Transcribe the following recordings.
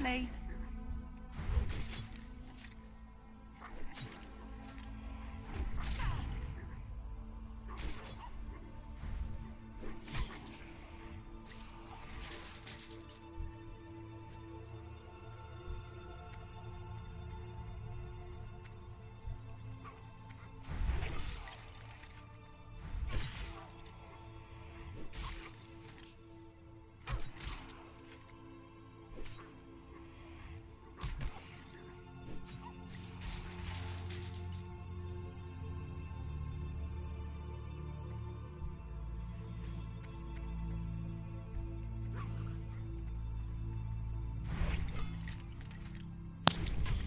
Lovely.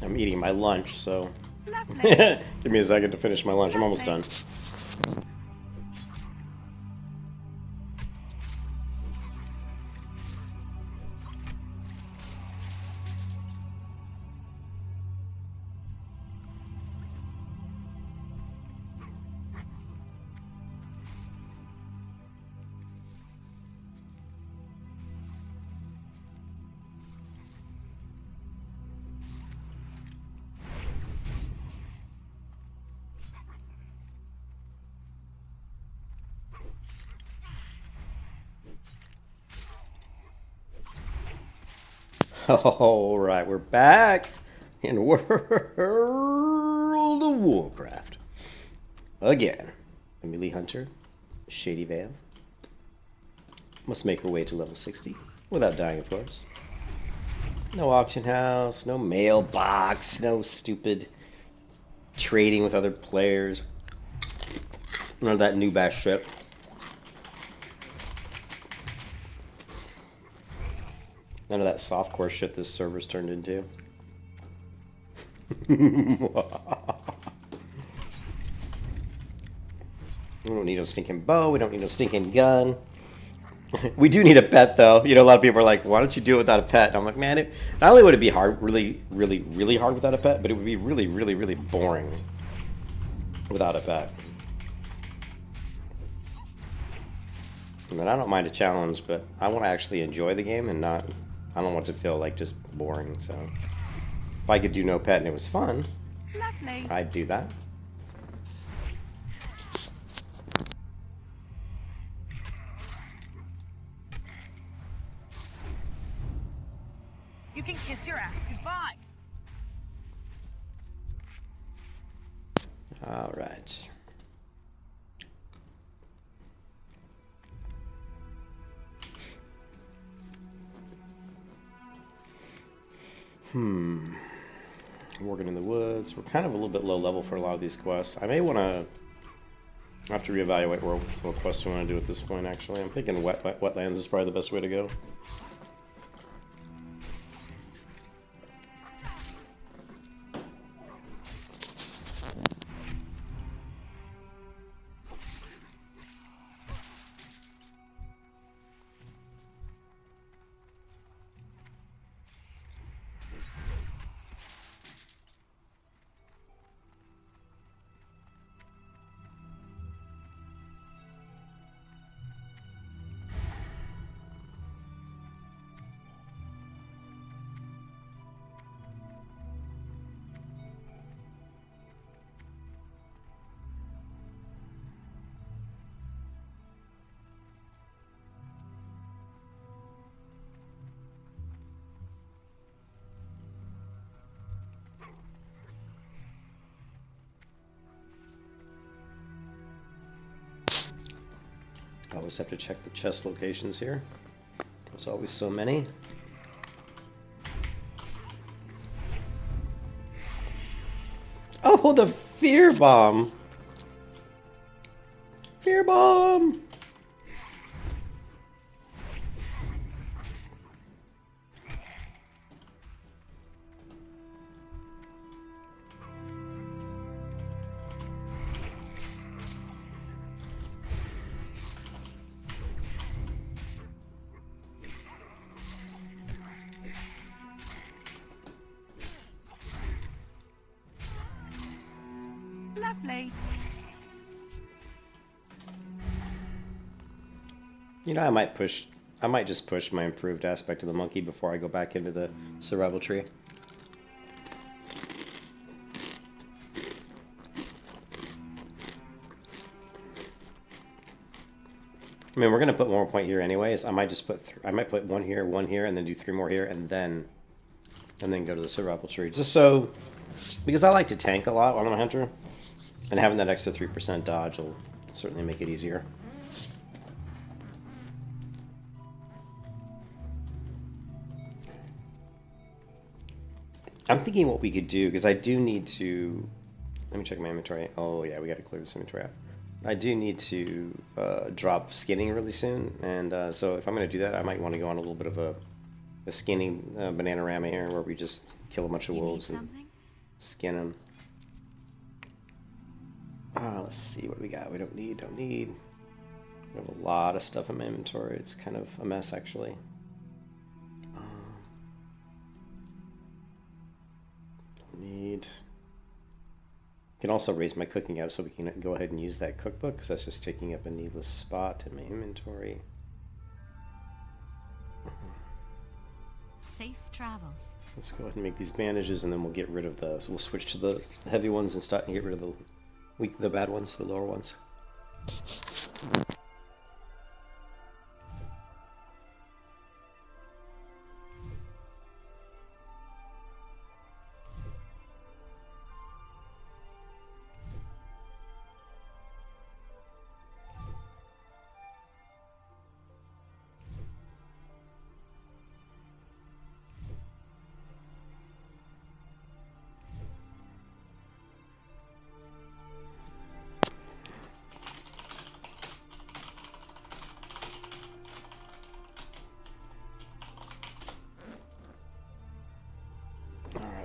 I'm eating my lunch, so Lovely. give me a second to finish my lunch. I'm almost done. Alright, we're back in World of Warcraft. Again, the melee hunter, Shady Vael, must make her way to level 60, without dying, of course. No auction house, no mailbox, no stupid trading with other players. None of that new bash shit. None of that softcore shit this server's turned into. We don't need no stinking bow. We don't need no stinking gun. We do need a pet, though. You know, a lot of people are like, why don't you do it without a pet? And I'm like, man, not only would it be hard, really hard without a pet, but it would be really boring without a pet. I mean, I don't mind a challenge, but I want to actually enjoy the game and not... I don't want it to feel like just boring, so... If I could do no pet and it was fun, Lovely. I'd do that. You can kiss your ass goodbye. Alright. Working in the woods. We're kind of a little bit low level for a lot of these quests. I may want to... I have to reevaluate what quests we want to do at this point, actually. I'm thinking wetlands is probably the best way to go. I always have to check the chest locations here. There's always so many. Oh, the fear bomb! Fear bomb! Lovely. You know, I might push I might just push my improved aspect of the monkey before I go back into the survival tree. I mean, we're gonna put one more point here anyways. I might just put I might put one here, and then do 3 more here, and then go to the survival tree. Just so, because I like to tank a lot while I'm a hunter, and having that extra 3% dodge will certainly make it easier. I'm thinking what we could do, because I do need to... Let me check my inventory. Oh yeah, we got to clear this inventory out. I do need to drop skinning really soon, and so if I'm going to do that, I might want to go on a little bit of a skinning bananarama here, where we just kill a bunch of wolves and skin them. Let's see what we got. We don't need. We have a lot of stuff in my inventory. It's kind of a mess, actually. Need. Can also raise my cooking up so we can go ahead and use that cookbook, because that's just taking up a needless spot in my inventory. Safe travels. Let's go ahead and make these bandages, and then we'll get rid of the. So we'll switch to the heavy ones and start and get rid of the bad ones, the lower ones.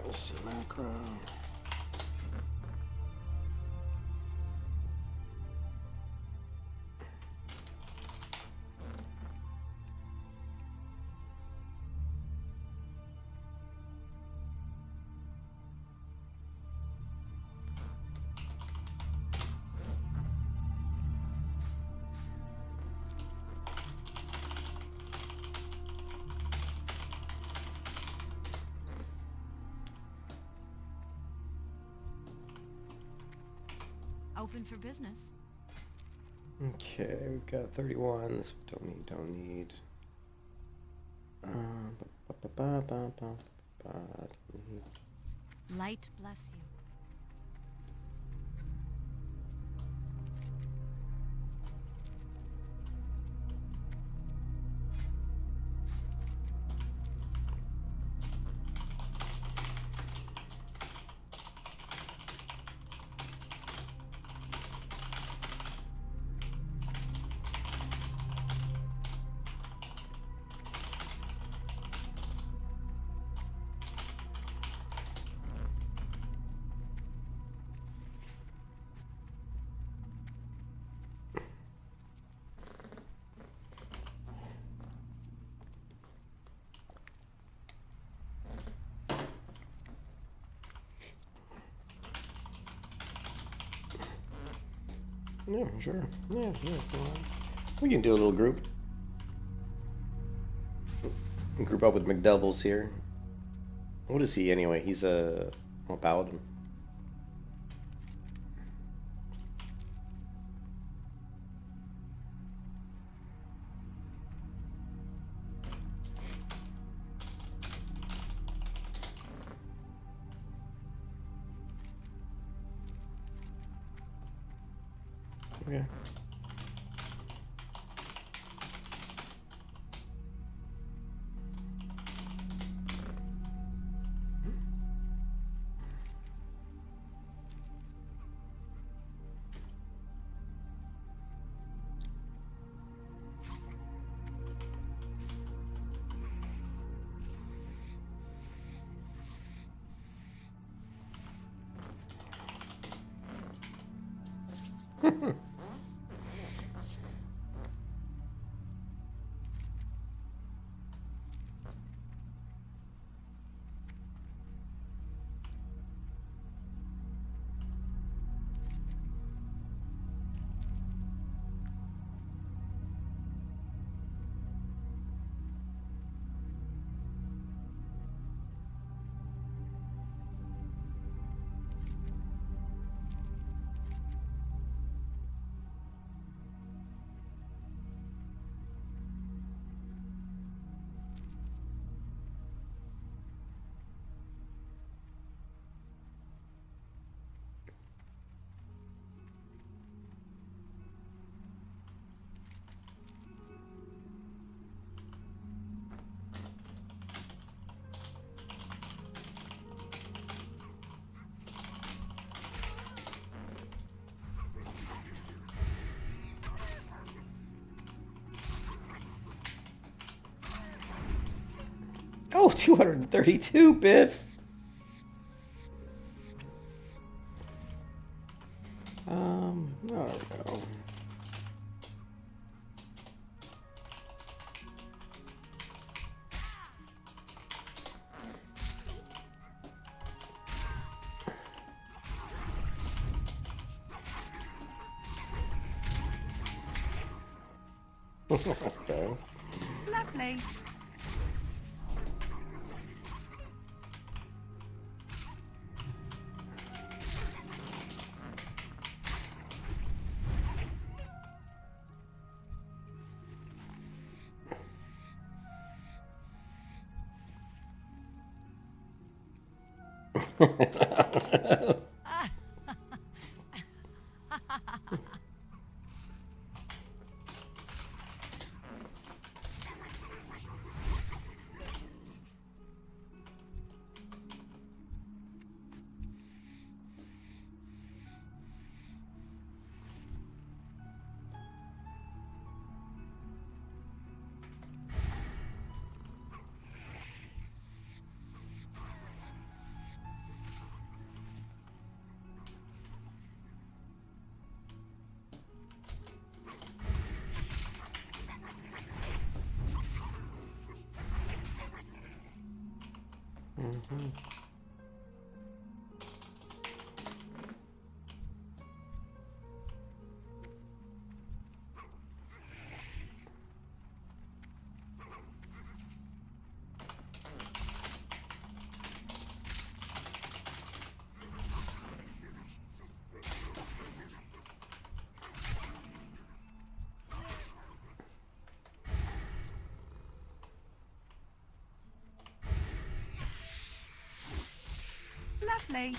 Let's see, macro. Open for business. Okay, we've got 31s. Don't need. Light bless you. Yeah, sure. Yeah. We can do a little group. Group up with McDoubles here. What is he anyway? He's a paladin. Okay. Oh, 232, Biff. There we go. Okay. Lovely. Mm-hmm. Lovely.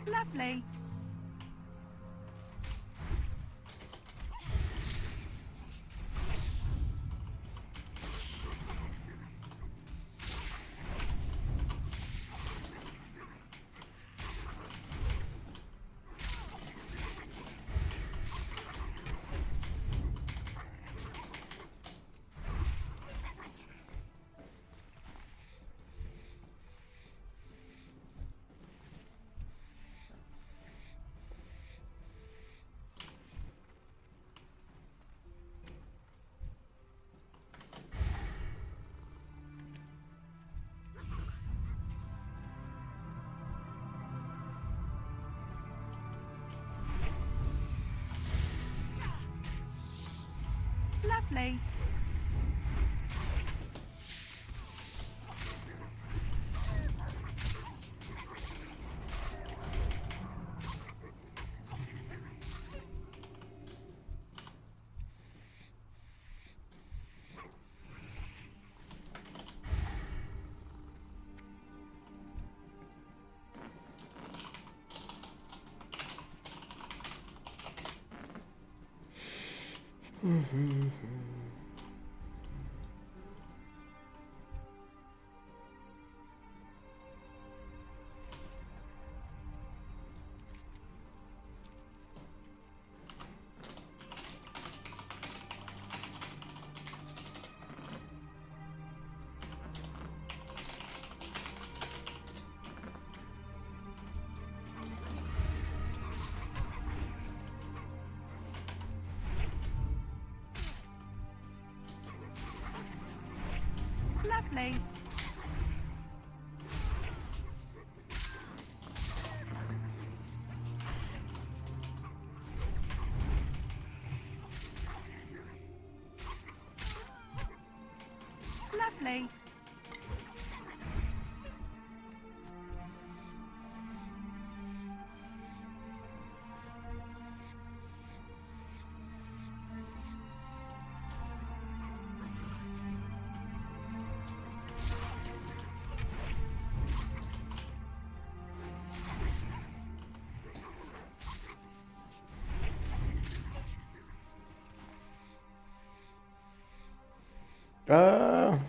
Lovely. Lovely. Lovely. Lovely.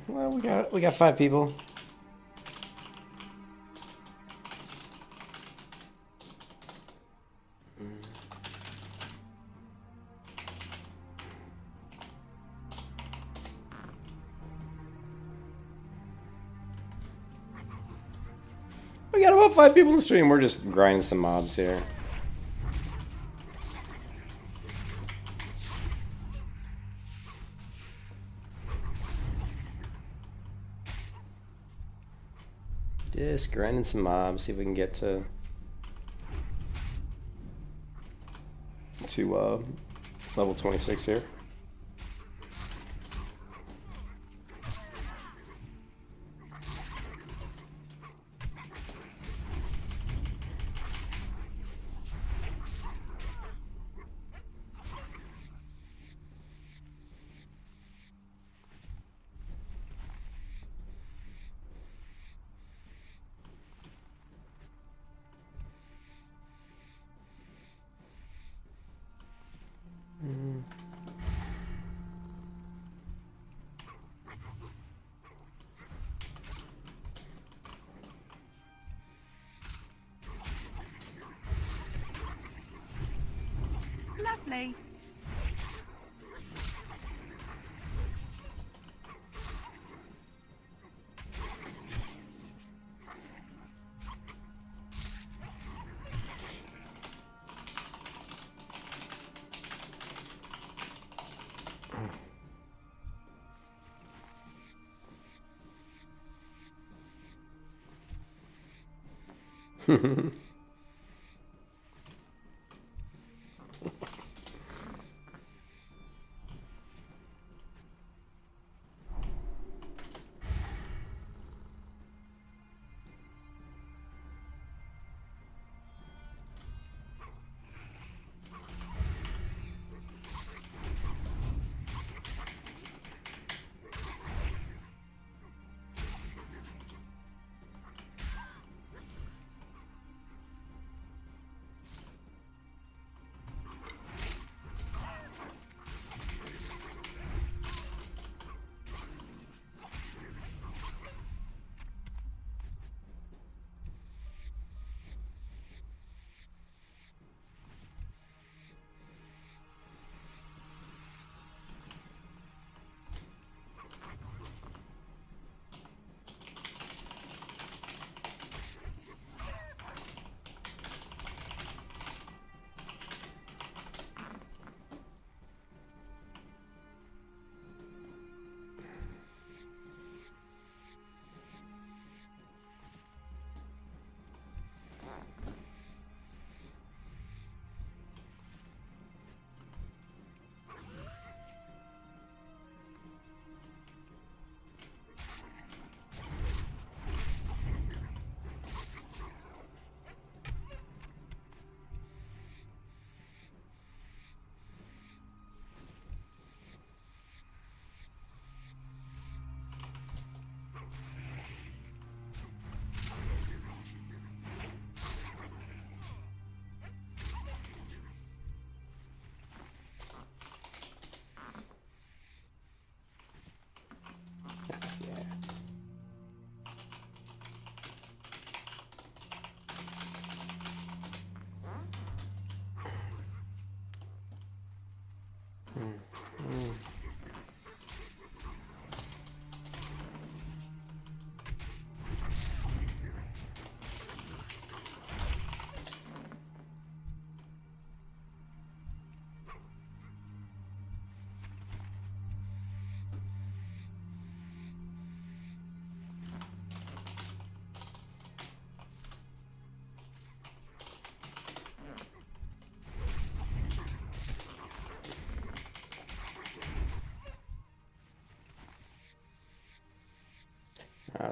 Well, we got 5 people. We got about 5 people in the stream. We're just grinding some mobs here. Just grinding some mobs, see if we can get to level 26 here. Lovely.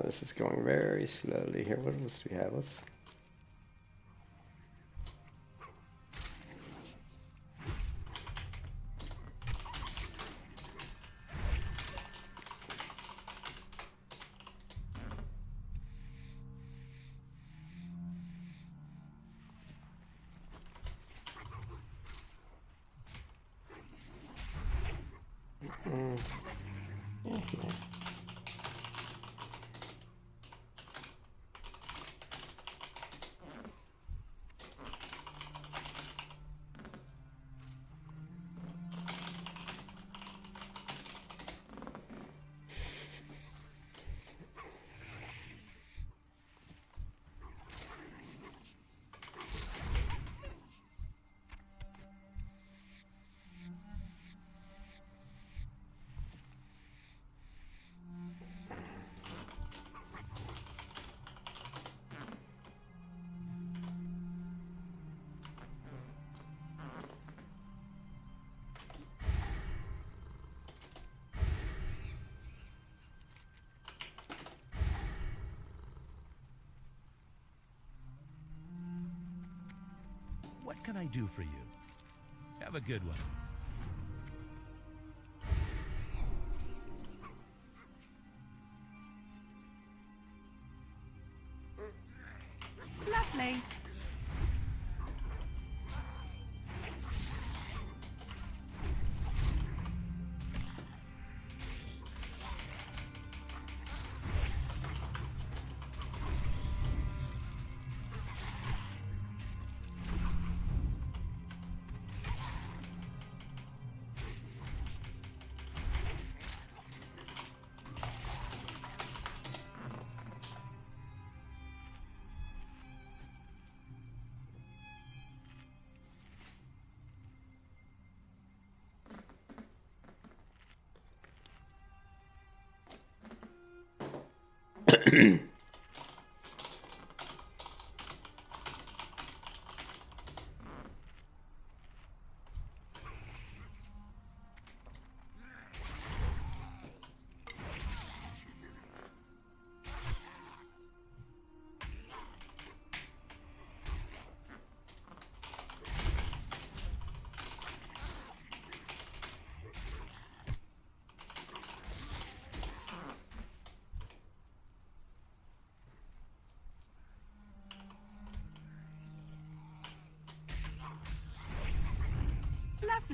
This is going very slowly here. What else do we have? Let's. What can I do for you? Have a good one. Lovely.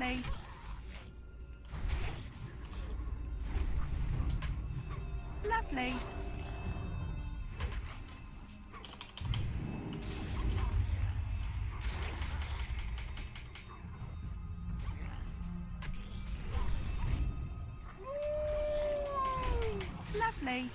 Lovely. Lovely. Lovely.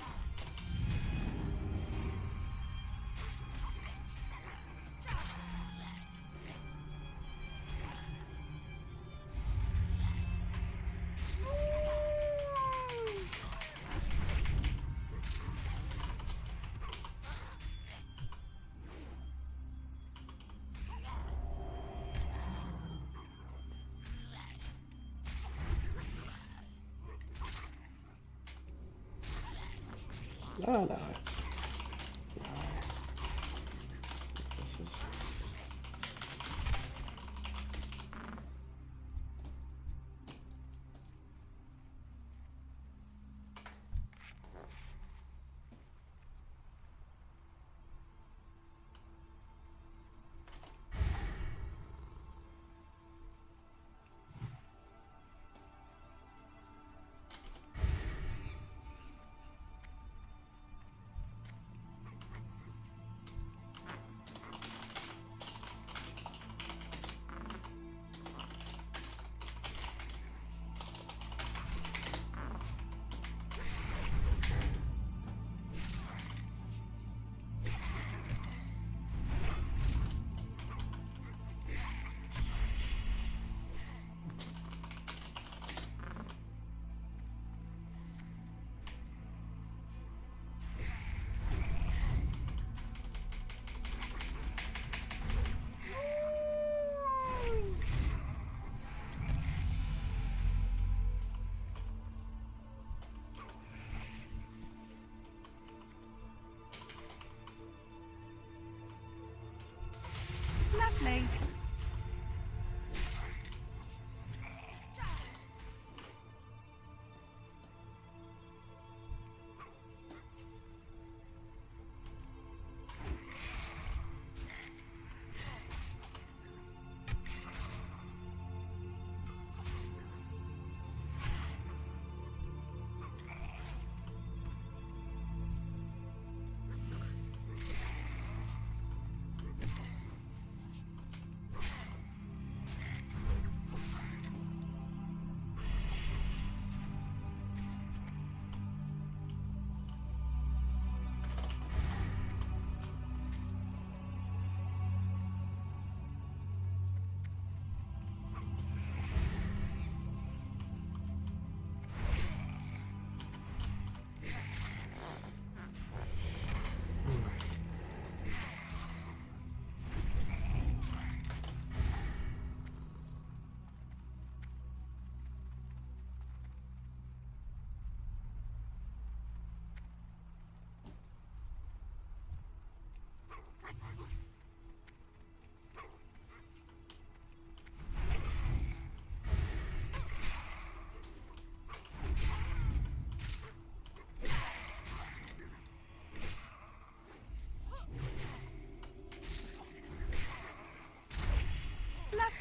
Oh no, it's this is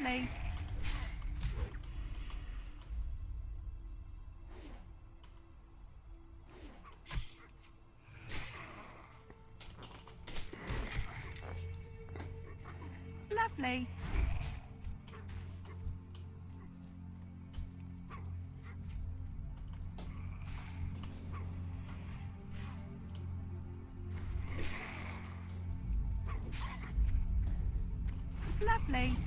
Lovely. Lovely. Lovely.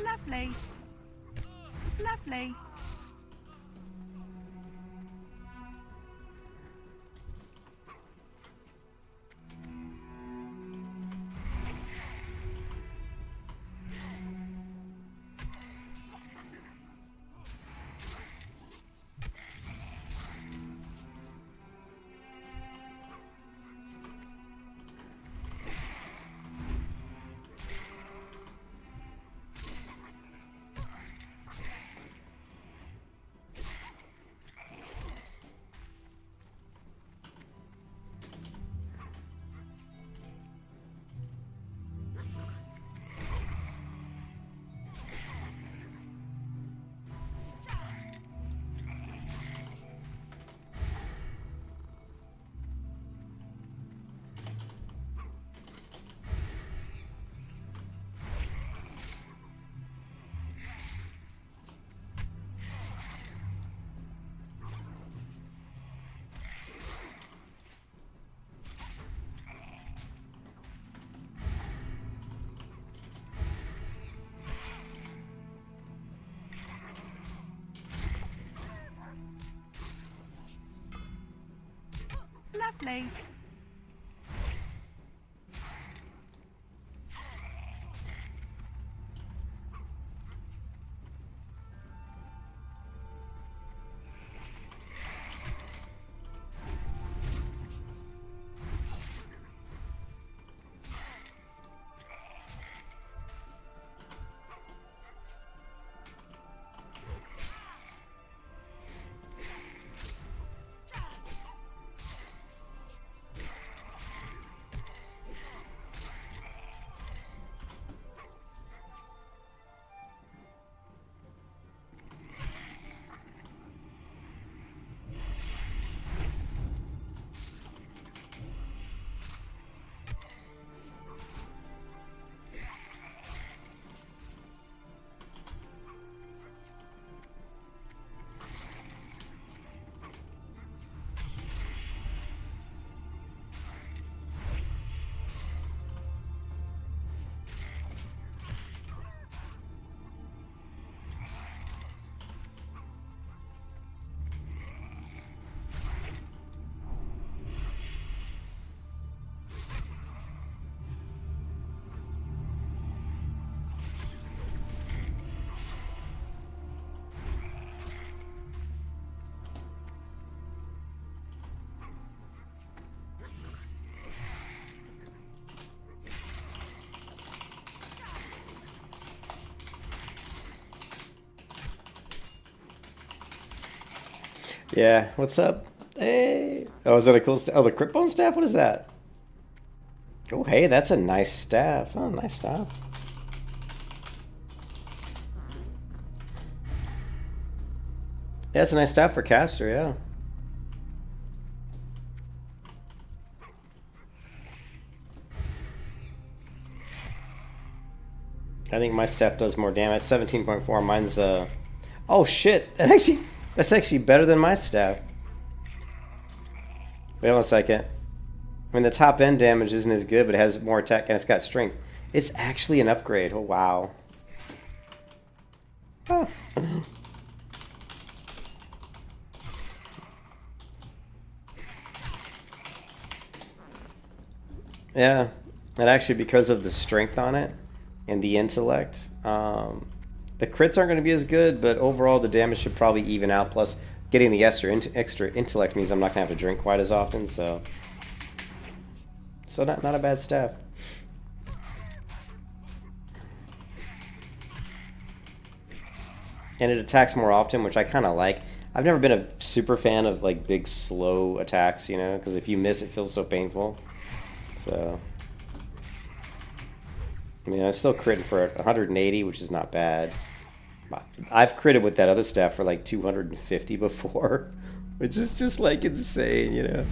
Lovely. Lovely. Lovely. Yeah, what's up? Hey. Oh, is that a cool staff? Oh, the crit bone staff? What is that? Oh, hey, that's a nice staff. Oh, nice staff. Yeah, it's a nice staff for caster, yeah. I think my staff does more damage. 17.4. Mine's oh shit! That's actually better than my staff. Wait 1 second. I mean, the top end damage isn't as good, but it has more attack and it's got strength. It's actually an upgrade. Oh wow. Huh. Yeah, and actually because of the strength on it and the intellect, the crits aren't going to be as good, but overall the damage should probably even out. Plus, getting the extra intellect means I'm not going to have to drink quite as often, so not a bad staff. And it attacks more often, which I kind of like. I've never been a super fan of like big slow attacks, you know, because if you miss, it feels so painful. So, I mean, I've still critted for 180, which is not bad. I've critted with that other staff for like 250 before, which is just like insane, you know.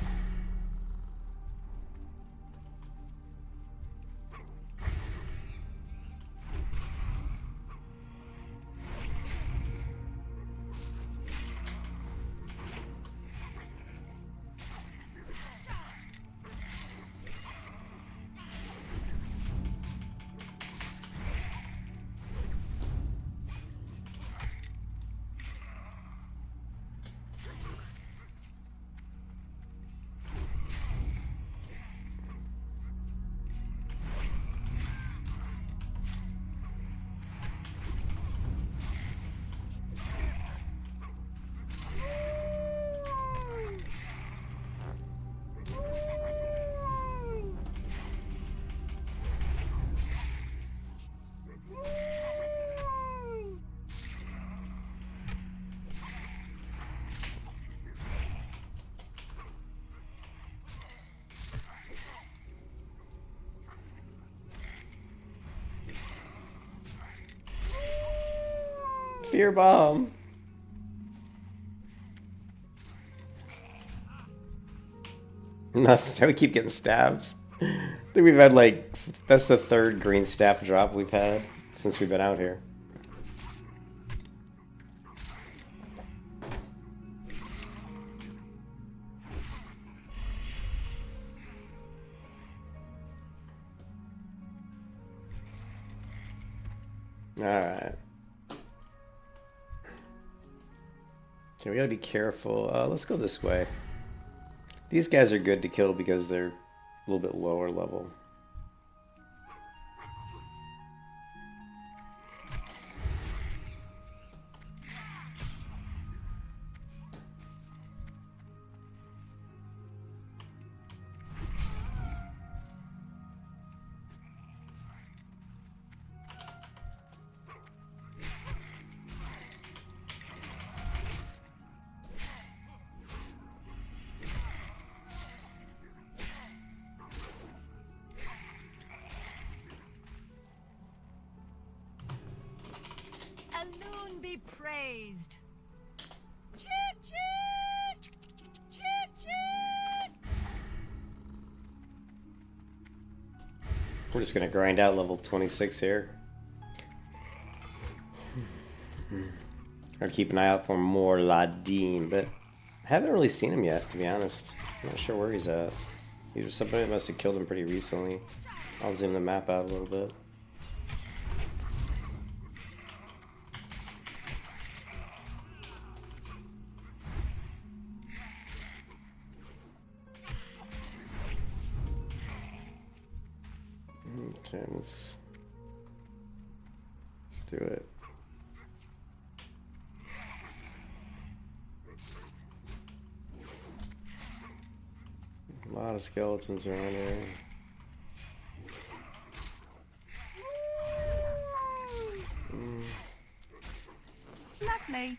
Fear bomb. Nothing. We keep getting stabs. I think we've had like, that's the third green staff drop we've had since we've been out here. Alright. Okay, we gotta be careful. Let's go this way. These guys are good to kill because they're a little bit lower level. Alone be praised. We're just gonna grind out level 26 here. Gotta keep an eye out for more Ladin, but I haven't really seen him yet, to be honest. I'm not sure where he's at. Either somebody must have killed him pretty recently. I'll zoom the map out a little bit. Okay, let's do it. A lot of skeletons around here. Lovely.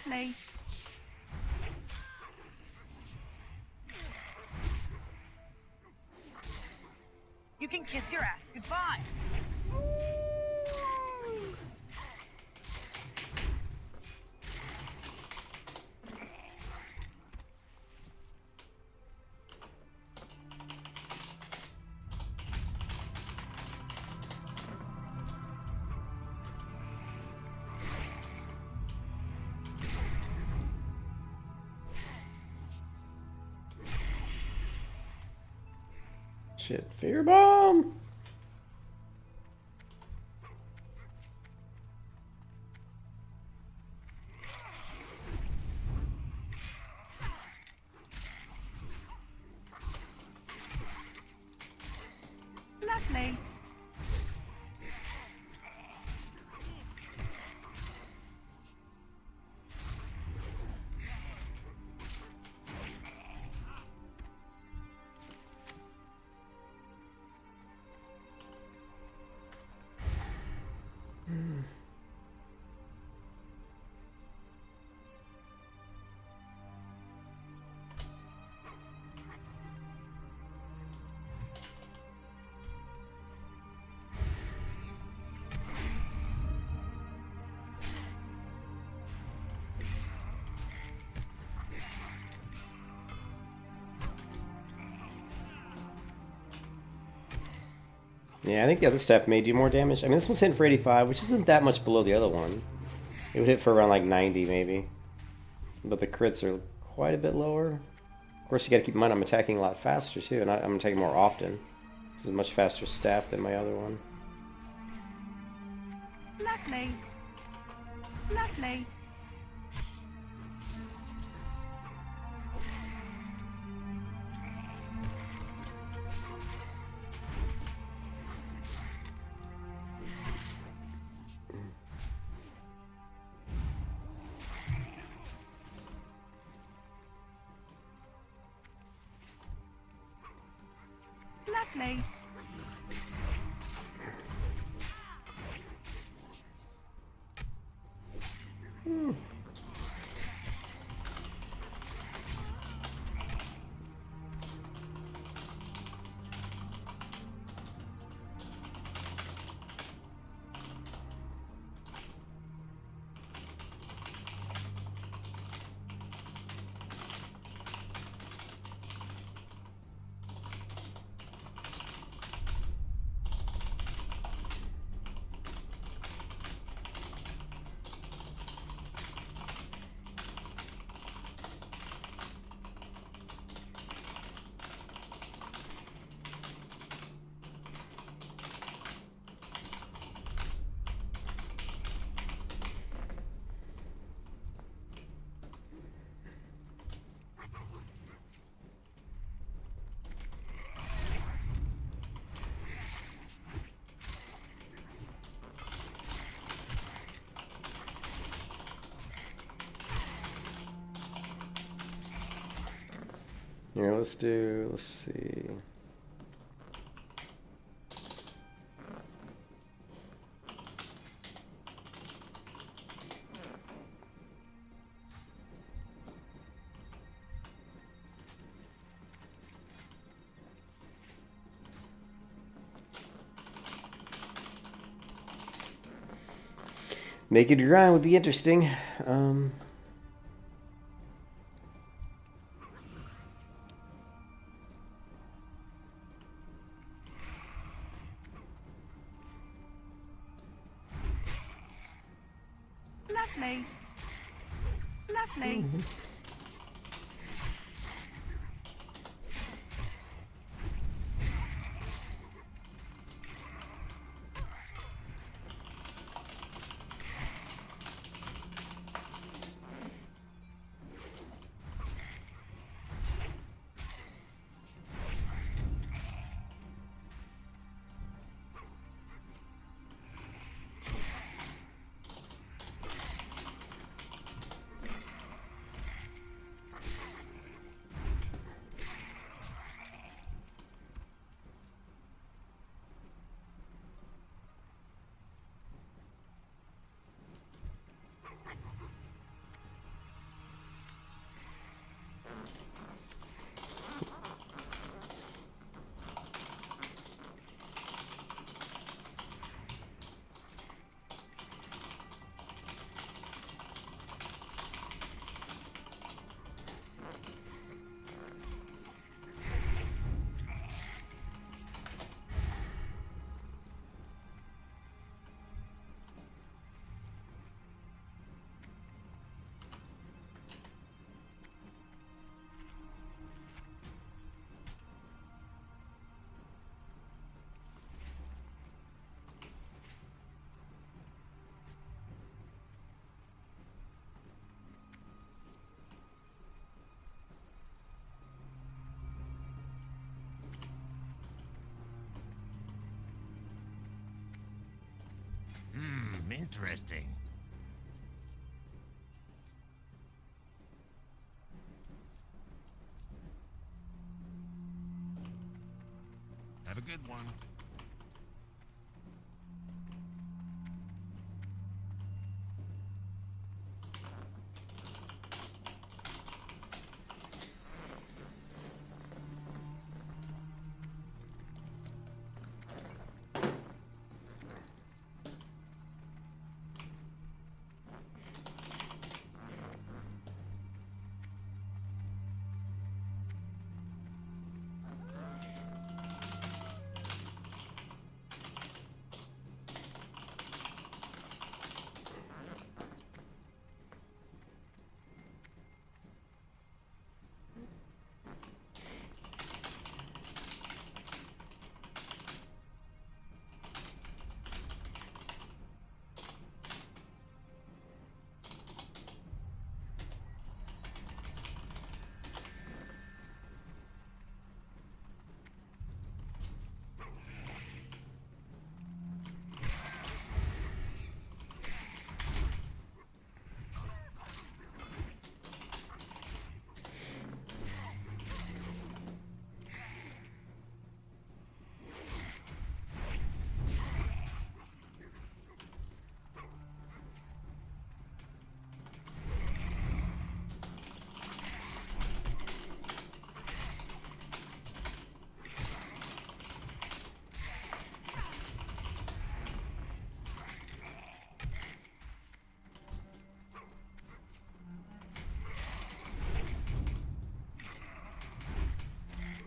Lovely. You can kiss your ass goodbye. Shit, fear bomb. Lovely. Yeah, I think the other stuff may do more damage. I mean, this one's hitting for 85, which isn't that much below the other one. It would hit for around like 90 maybe. But the crits are quite a bit lower. Of course, you gotta keep in mind I'm attacking a lot faster too, and I'm attacking more often. This is a much faster staff than my other one. Lovely. Lovely. Lovely. Here, let's see. Naked grind would be interesting. Lovely. Lovely. Interesting. Have a good one.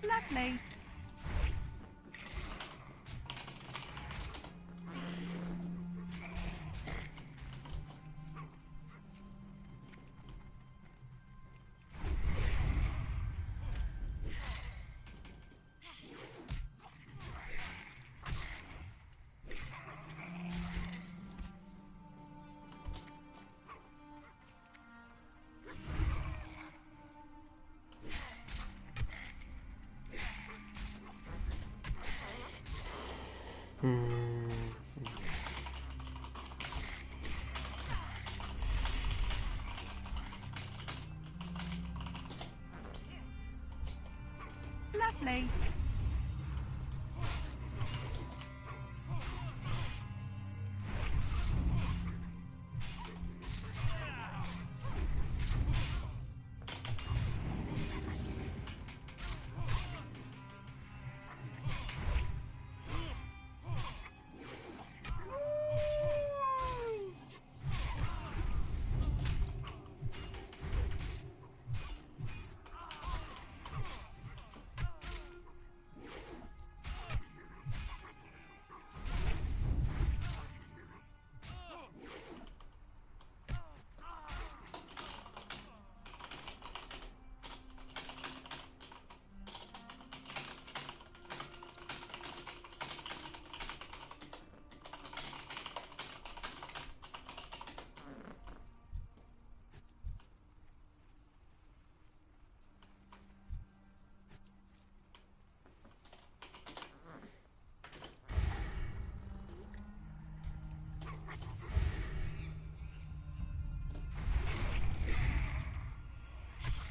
Lovely. Lovely.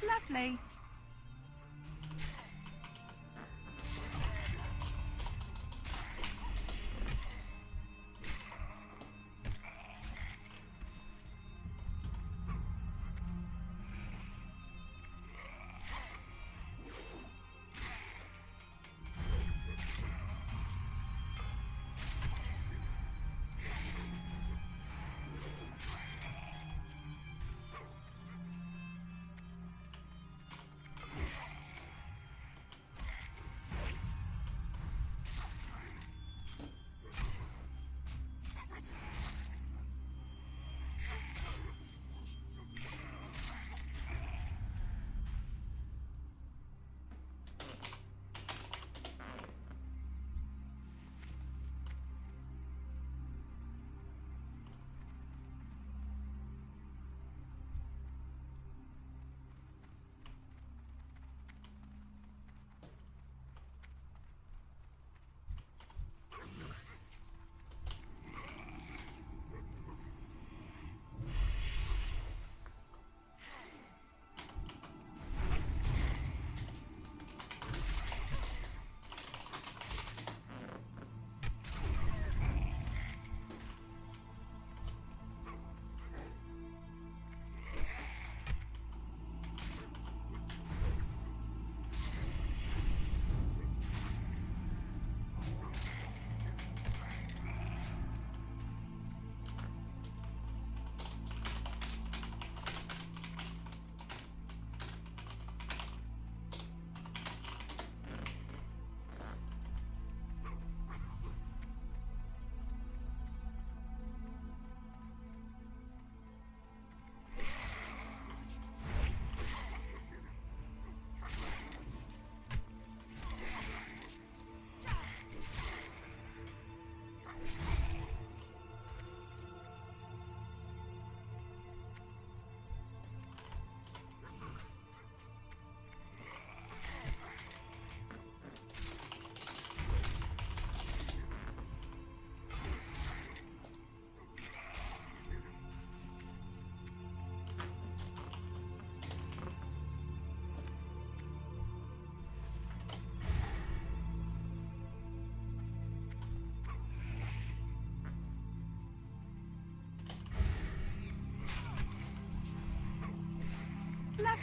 Lovely.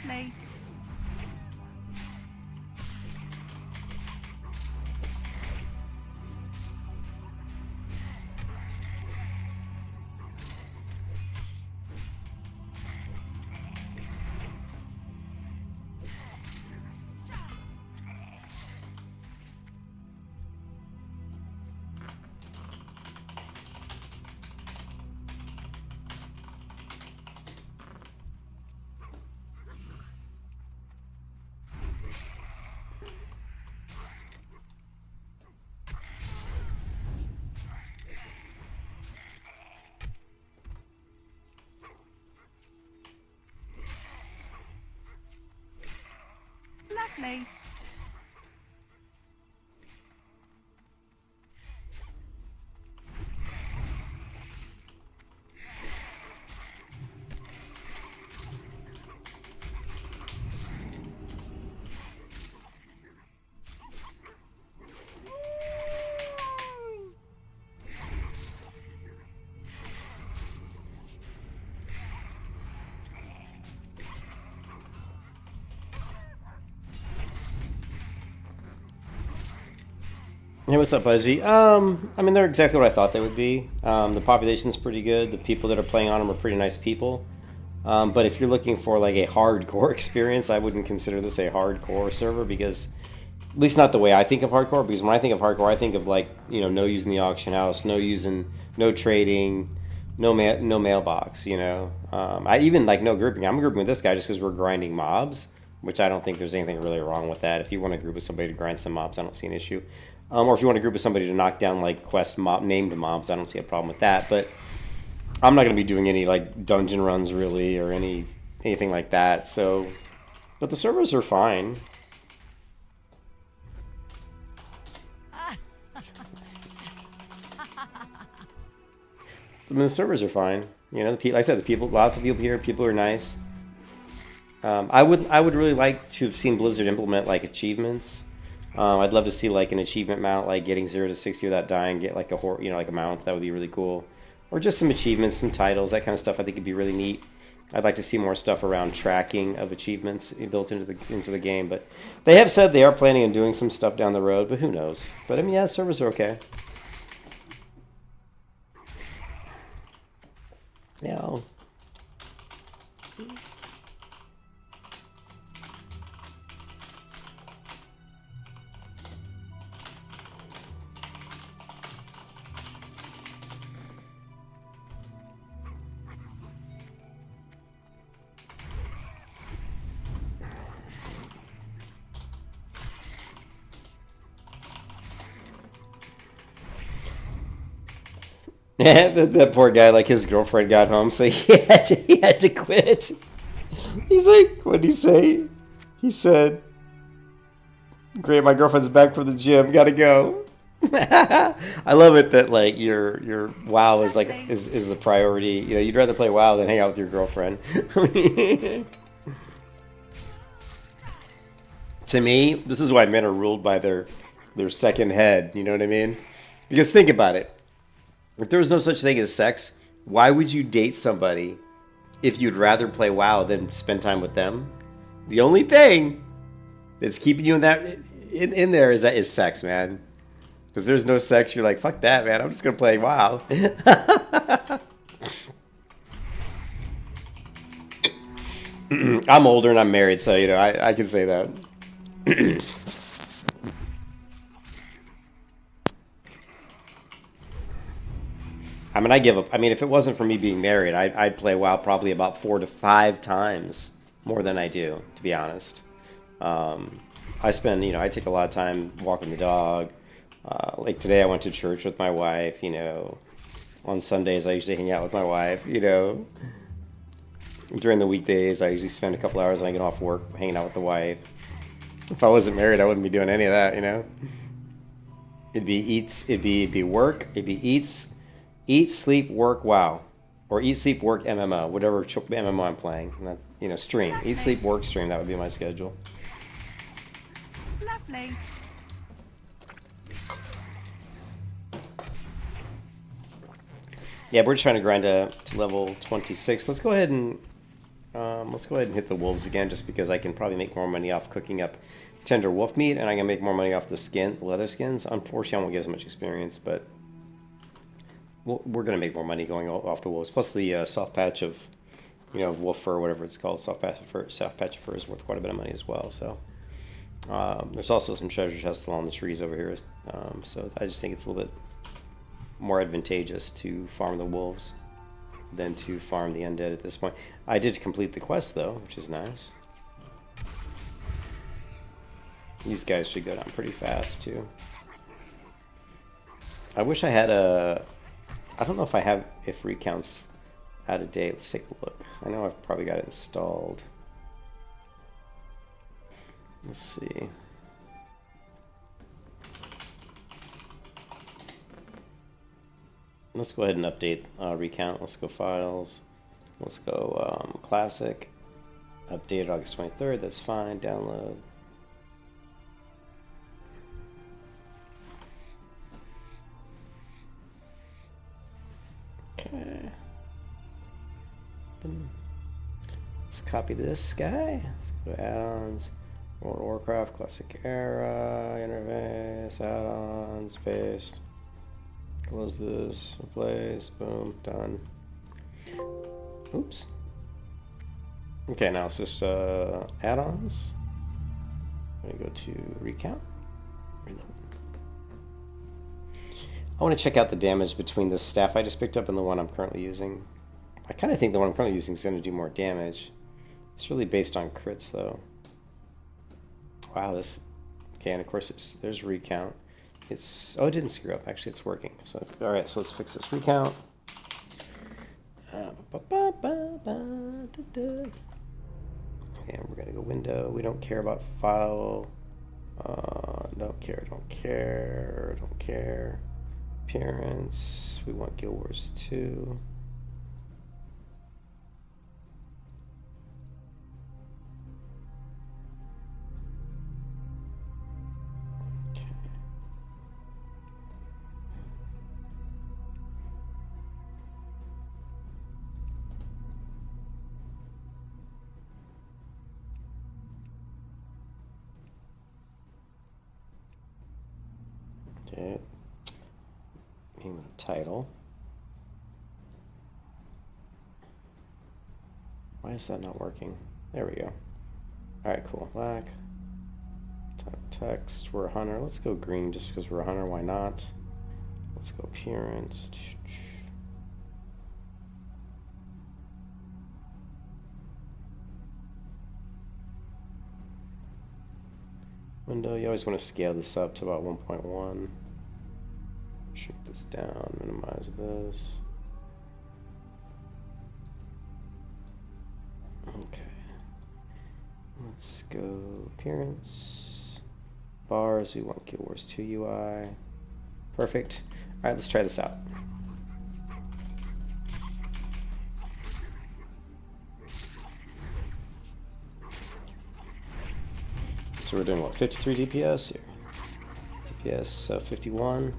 Lovely. Lovely. Hey, what's up, Fuzzy? I mean, they're exactly what I thought they would be. The population's pretty good. The people that are playing on them are pretty nice people. But if you're looking for like a hardcore experience, I wouldn't consider this a hardcore server because, at least not the way I think of hardcore. Because when I think of hardcore, I think of like, you know, no using the auction house, no trading, no mailbox. You know, I even like no grouping. I'm grouping with this guy just because we're grinding mobs, which I don't think there's anything really wrong with that. If you want to group with somebody to grind some mobs, I don't see an issue. Or if you want to group with somebody to knock down like named mobs, I don't see a problem with that. But I'm not going to be doing any like dungeon runs really or anything like that. So, but the servers are fine. I mean, the servers are fine. You know, like I said, the people, lots of people here. People are nice. I would really like to have seen Blizzard implement like achievements. I'd love to see like an achievement mount, like getting 0 to 60 without dying, get like like a mount. That would be really cool. Or just some achievements, some titles, that kind of stuff. I think it'd be really neat. I'd like to see more stuff around tracking of achievements built into the game. But they have said they are planning on doing some stuff down the road. But who knows? But I mean, yeah, servers are okay. Yeah. that poor guy, like his girlfriend got home, so he had to quit. He's like, what did he say? He said, "Great, my girlfriend's back from the gym. Gotta go." I love it that like your WoW is like is the priority. You know, you'd rather play WoW than hang out with your girlfriend. To me, this is why men are ruled by their second head. You know what I mean? Because think about it. If there was no such thing as sex, why would you date somebody if you'd rather play WoW than spend time with them? The only thing that's keeping you in there is sex, man. Because there's no sex, you're like, fuck that, man. I'm just gonna play WoW. I'm older and I'm married, so you know I can say that. I mean, I give up. I mean, if it wasn't for me being married, I'd play WoW probably about 4 to 5 times more than I do, to be honest. I spend, you know, I take a lot of time walking the dog. Like today, I went to church with my wife. You know, on Sundays I usually hang out with my wife. You know, during the weekdays I usually spend a couple hours when I get off work hanging out with the wife. If I wasn't married, I wouldn't be doing any of that. You know, it'd be work, it'd be eat, sleep, work, WoW, or eat, sleep, work, MMO, whatever MMO I'm playing. And that, you know, stream, eat, sleep, work, stream. That would be my schedule. Lovely. Yeah, we're just trying to grind to level 26. Let's go ahead and Let's go ahead and hit the wolves again, just because I can probably make more money off cooking up tender wolf meat, and I can make more money off the leather skins. Unfortunately, I won't get as much experience, but we're going to make more money going off the wolves. Plus the soft patch of, wolf fur, whatever it's called, soft patch of fur is worth quite a bit of money as well. So there's also some treasure chests along the trees over here. So I just think it's a little bit more advantageous to farm the wolves than to farm the undead at this point. I did complete the quest though, which is nice. These guys should go down pretty fast too. I wish I had I don't know if recounts out of date. Let's take a look. I know I've probably got it installed. Let's see. Let's go ahead and update recount. Let's go files. Let's go classic. Updated August 23rd. That's fine. Download. Okay. Let's copy this guy. Let's go to add-ons. World of Warcraft, Classic Era, interface, add-ons, paste. Close this, replace, boom, done. Oops. Okay, now it's just add-ons. I'm gonna go to recount. Reload. I want to check out the damage between the staff I just picked up and the one I'm currently using. I kind of think the one I'm currently using is going to do more damage. It's really based on crits though. Wow, this. Okay, and of course there's recount. Oh, it didn't screw up. Actually, it's working. So, all right, so let's fix this recount. And we're gonna go window. We don't care about file. Don't care. Appearance. We want Guild Wars 2. Okay. Name of the title. Why is that not working? There we go. Alright, cool. Black. Text. We're a hunter. Let's go green just because we're a hunter. Why not? Let's go appearance. Window, you always want to scale this up to about 1.1. Shrink this down, minimize this. Okay. Let's go appearance. Bars, we want Guild Wars 2 UI. Perfect. Alright, let's try this out. So we're doing what, 53 DPS here? DPS 51.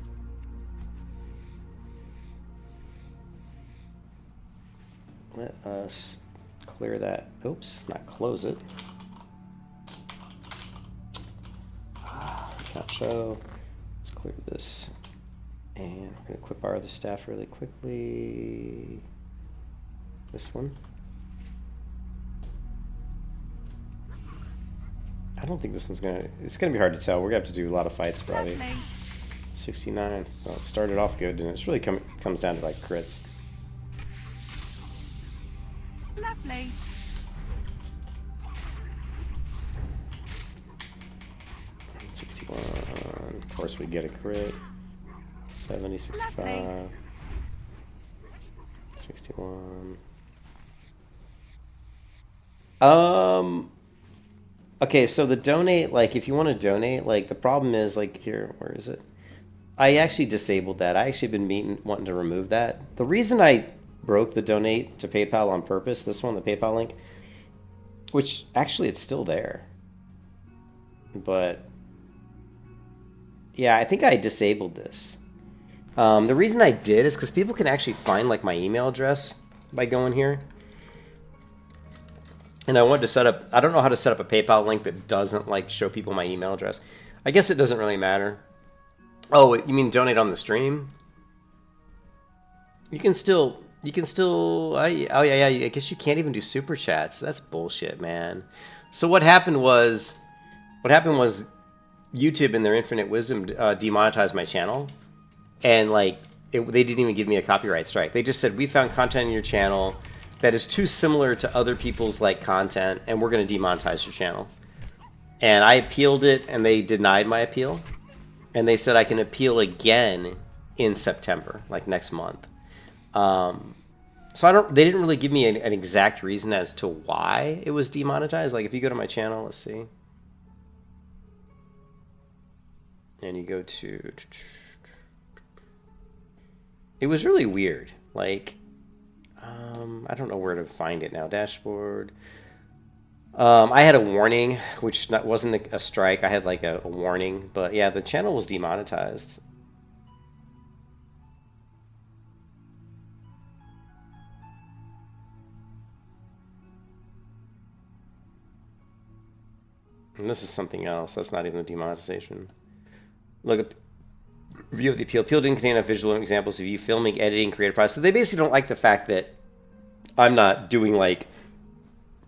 Let us clear that. Oops, not close it. Can't show. Let's clear this. And we're going to equip our other staff really quickly. This one. I don't think this one's it's gonna be hard to tell. We're gonna have to do a lot of fights probably. Lovely. 69. Well, it started off good, and it's really comes down to like crits. Lovely. Of course, we get a crit. 70, 65, Lovely. 61. Okay, so the donate, like, if you want to donate, like, the problem is, like, here, where is it? I actually disabled that. I actually been wanting to remove that. The reason I broke the donate to PayPal on purpose, this one, the PayPal link, which actually it's still there. But yeah, I think I disabled this. The reason I did is because people can actually find like my email address by going here. And I wanted to set up, I don't know how to set up a PayPal link that doesn't like show people my email address. I guess it doesn't really matter. Oh, you mean donate on the stream? You can still, oh yeah, I guess you can't even do super chats. That's bullshit, man. So what happened was YouTube in their infinite wisdom demonetized my channel. And like, they didn't even give me a copyright strike. They just said, we found content in your channel that is too similar to other people's like content, and we're going to demonetize your channel. And I appealed it, and they denied my appeal. And they said I can appeal again in September, like next month. So they didn't really give me an exact reason as to why it was demonetized. Like if you go to my channel, let's see. And you go to, it was really weird. Like, I don't know where to find it now. Dashboard. I had a warning, which wasn't a strike. I had like a warning, but yeah, the channel was demonetized. And this is something else. That's not even a demonetization. Look at review of the appeal. Appeal didn't contain enough visual examples of you filming, editing, creative process. So they basically don't like the fact that I'm not doing like,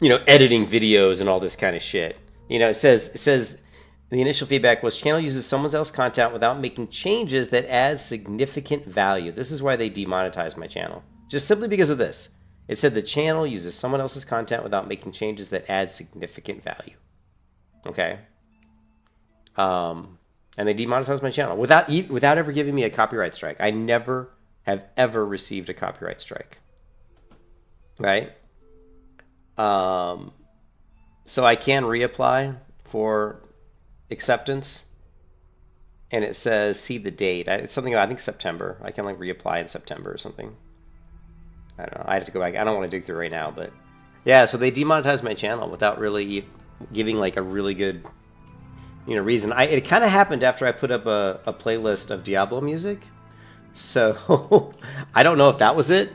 you know, editing videos and all this kind of shit. You know, it says the initial feedback was channel uses someone else's content without making changes that add significant value. This is why they demonetized my channel. Just simply because of this. It said the channel uses someone else's content without making changes that add significant value. Okay. And they demonetized my channel without ever giving me a copyright strike. I never have ever received a copyright strike. Right? So I can reapply for acceptance, and it says see the date. It's something I think September. I can like reapply in September or something. I don't know. I have to go back. I don't want to dig through right now, but yeah. So they demonetized my channel without really giving like a really good, you know, reason. It kind of happened after I put up a playlist of Diablo music. So I don't know if that was it.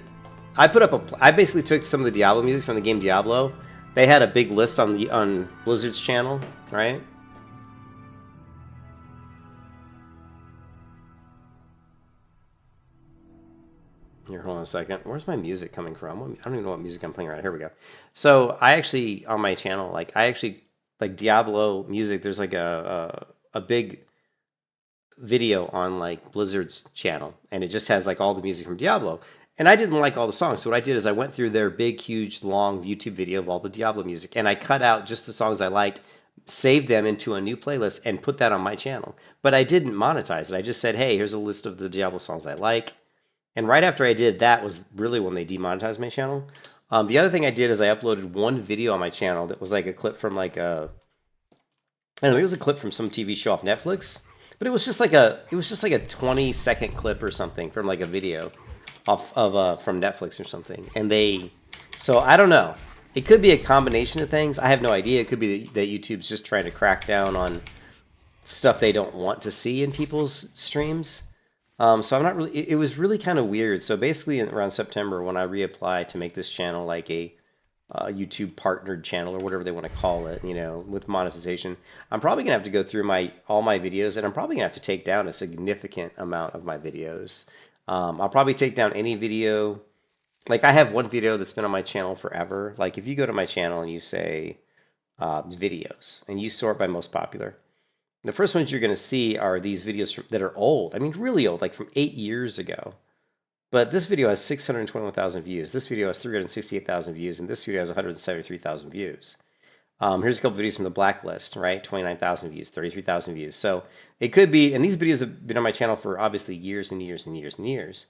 I basically took some of the Diablo music from the game Diablo. They had a big list on Blizzard's channel, right? Here, hold on a second. Where's my music coming from? I don't even know what music I'm playing right now. Here we go. So I actually, on my channel, like Diablo music, there's like a big video on like Blizzard's channel, and it just has like all the music from Diablo. And I didn't like all the songs, so what I did is I went through their big, huge, long YouTube video of all the Diablo music, and I cut out just the songs I liked, saved them into a new playlist, and put that on my channel. But I didn't monetize it. I just said, hey, here's a list of the Diablo songs I like. And right after I did that was really when they demonetized my channel. The other thing I did is I uploaded one video on my channel that was like a clip from like a, I don't know, it was a clip from some TV show off Netflix, but it was just like a 20-second clip or something from like a video off of from Netflix or something. And so I don't know. It could be a combination of things. I have no idea. It could be that YouTube's just trying to crack down on stuff they don't want to see in people's streams. So I'm not really, it was really kind of weird. So basically around September when I reapply to make this channel like a YouTube partnered channel or whatever they want to call it, you know, with monetization, I'm probably going to have to go through all my videos, and I'm probably going to have to take down a significant amount of my videos. I'll probably take down any video. Like I have one video that's been on my channel forever. Like if you go to my channel and you say videos and you sort by most popular, the first ones you're going to see are these videos that are old. I mean, really old, like from 8 years ago. But this video has 621,000 views. This video has 368,000 views. And this video has 173,000 views. Here's a couple videos from the Blacklist, right? 29,000 views, 33,000 views. So it could be, and these videos have been on my channel for obviously years and years and years and years.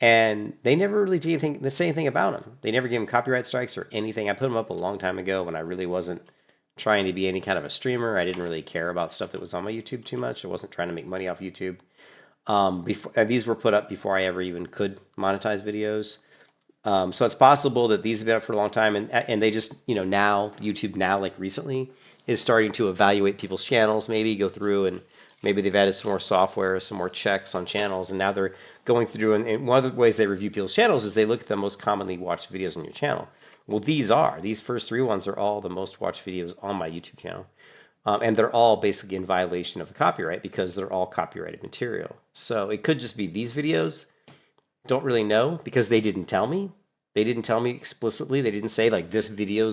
And they never really did anything, they say anything about them. They never gave them copyright strikes or anything. I put them up a long time ago when I really wasn't trying to be any kind of a streamer. I didn't really care about stuff that was on my YouTube too much. I wasn't trying to make money off YouTube. These were put up before I ever even could monetize videos. So it's possible that these have been up for a long time, and they just, you know, now, YouTube now, like recently, is starting to evaluate people's channels, maybe go through and Maybe they've added some more software, some more checks on channels, and now they're going through. And one of the ways they review people's channels is they look at the most commonly watched videos on your channel. Well, these first 3 ones are all the most watched videos on my YouTube channel. And they're all basically in violation of the copyright because they're all copyrighted material. So it could just be these videos. Don't really know because they didn't tell me. They didn't tell me explicitly. They didn't say like this video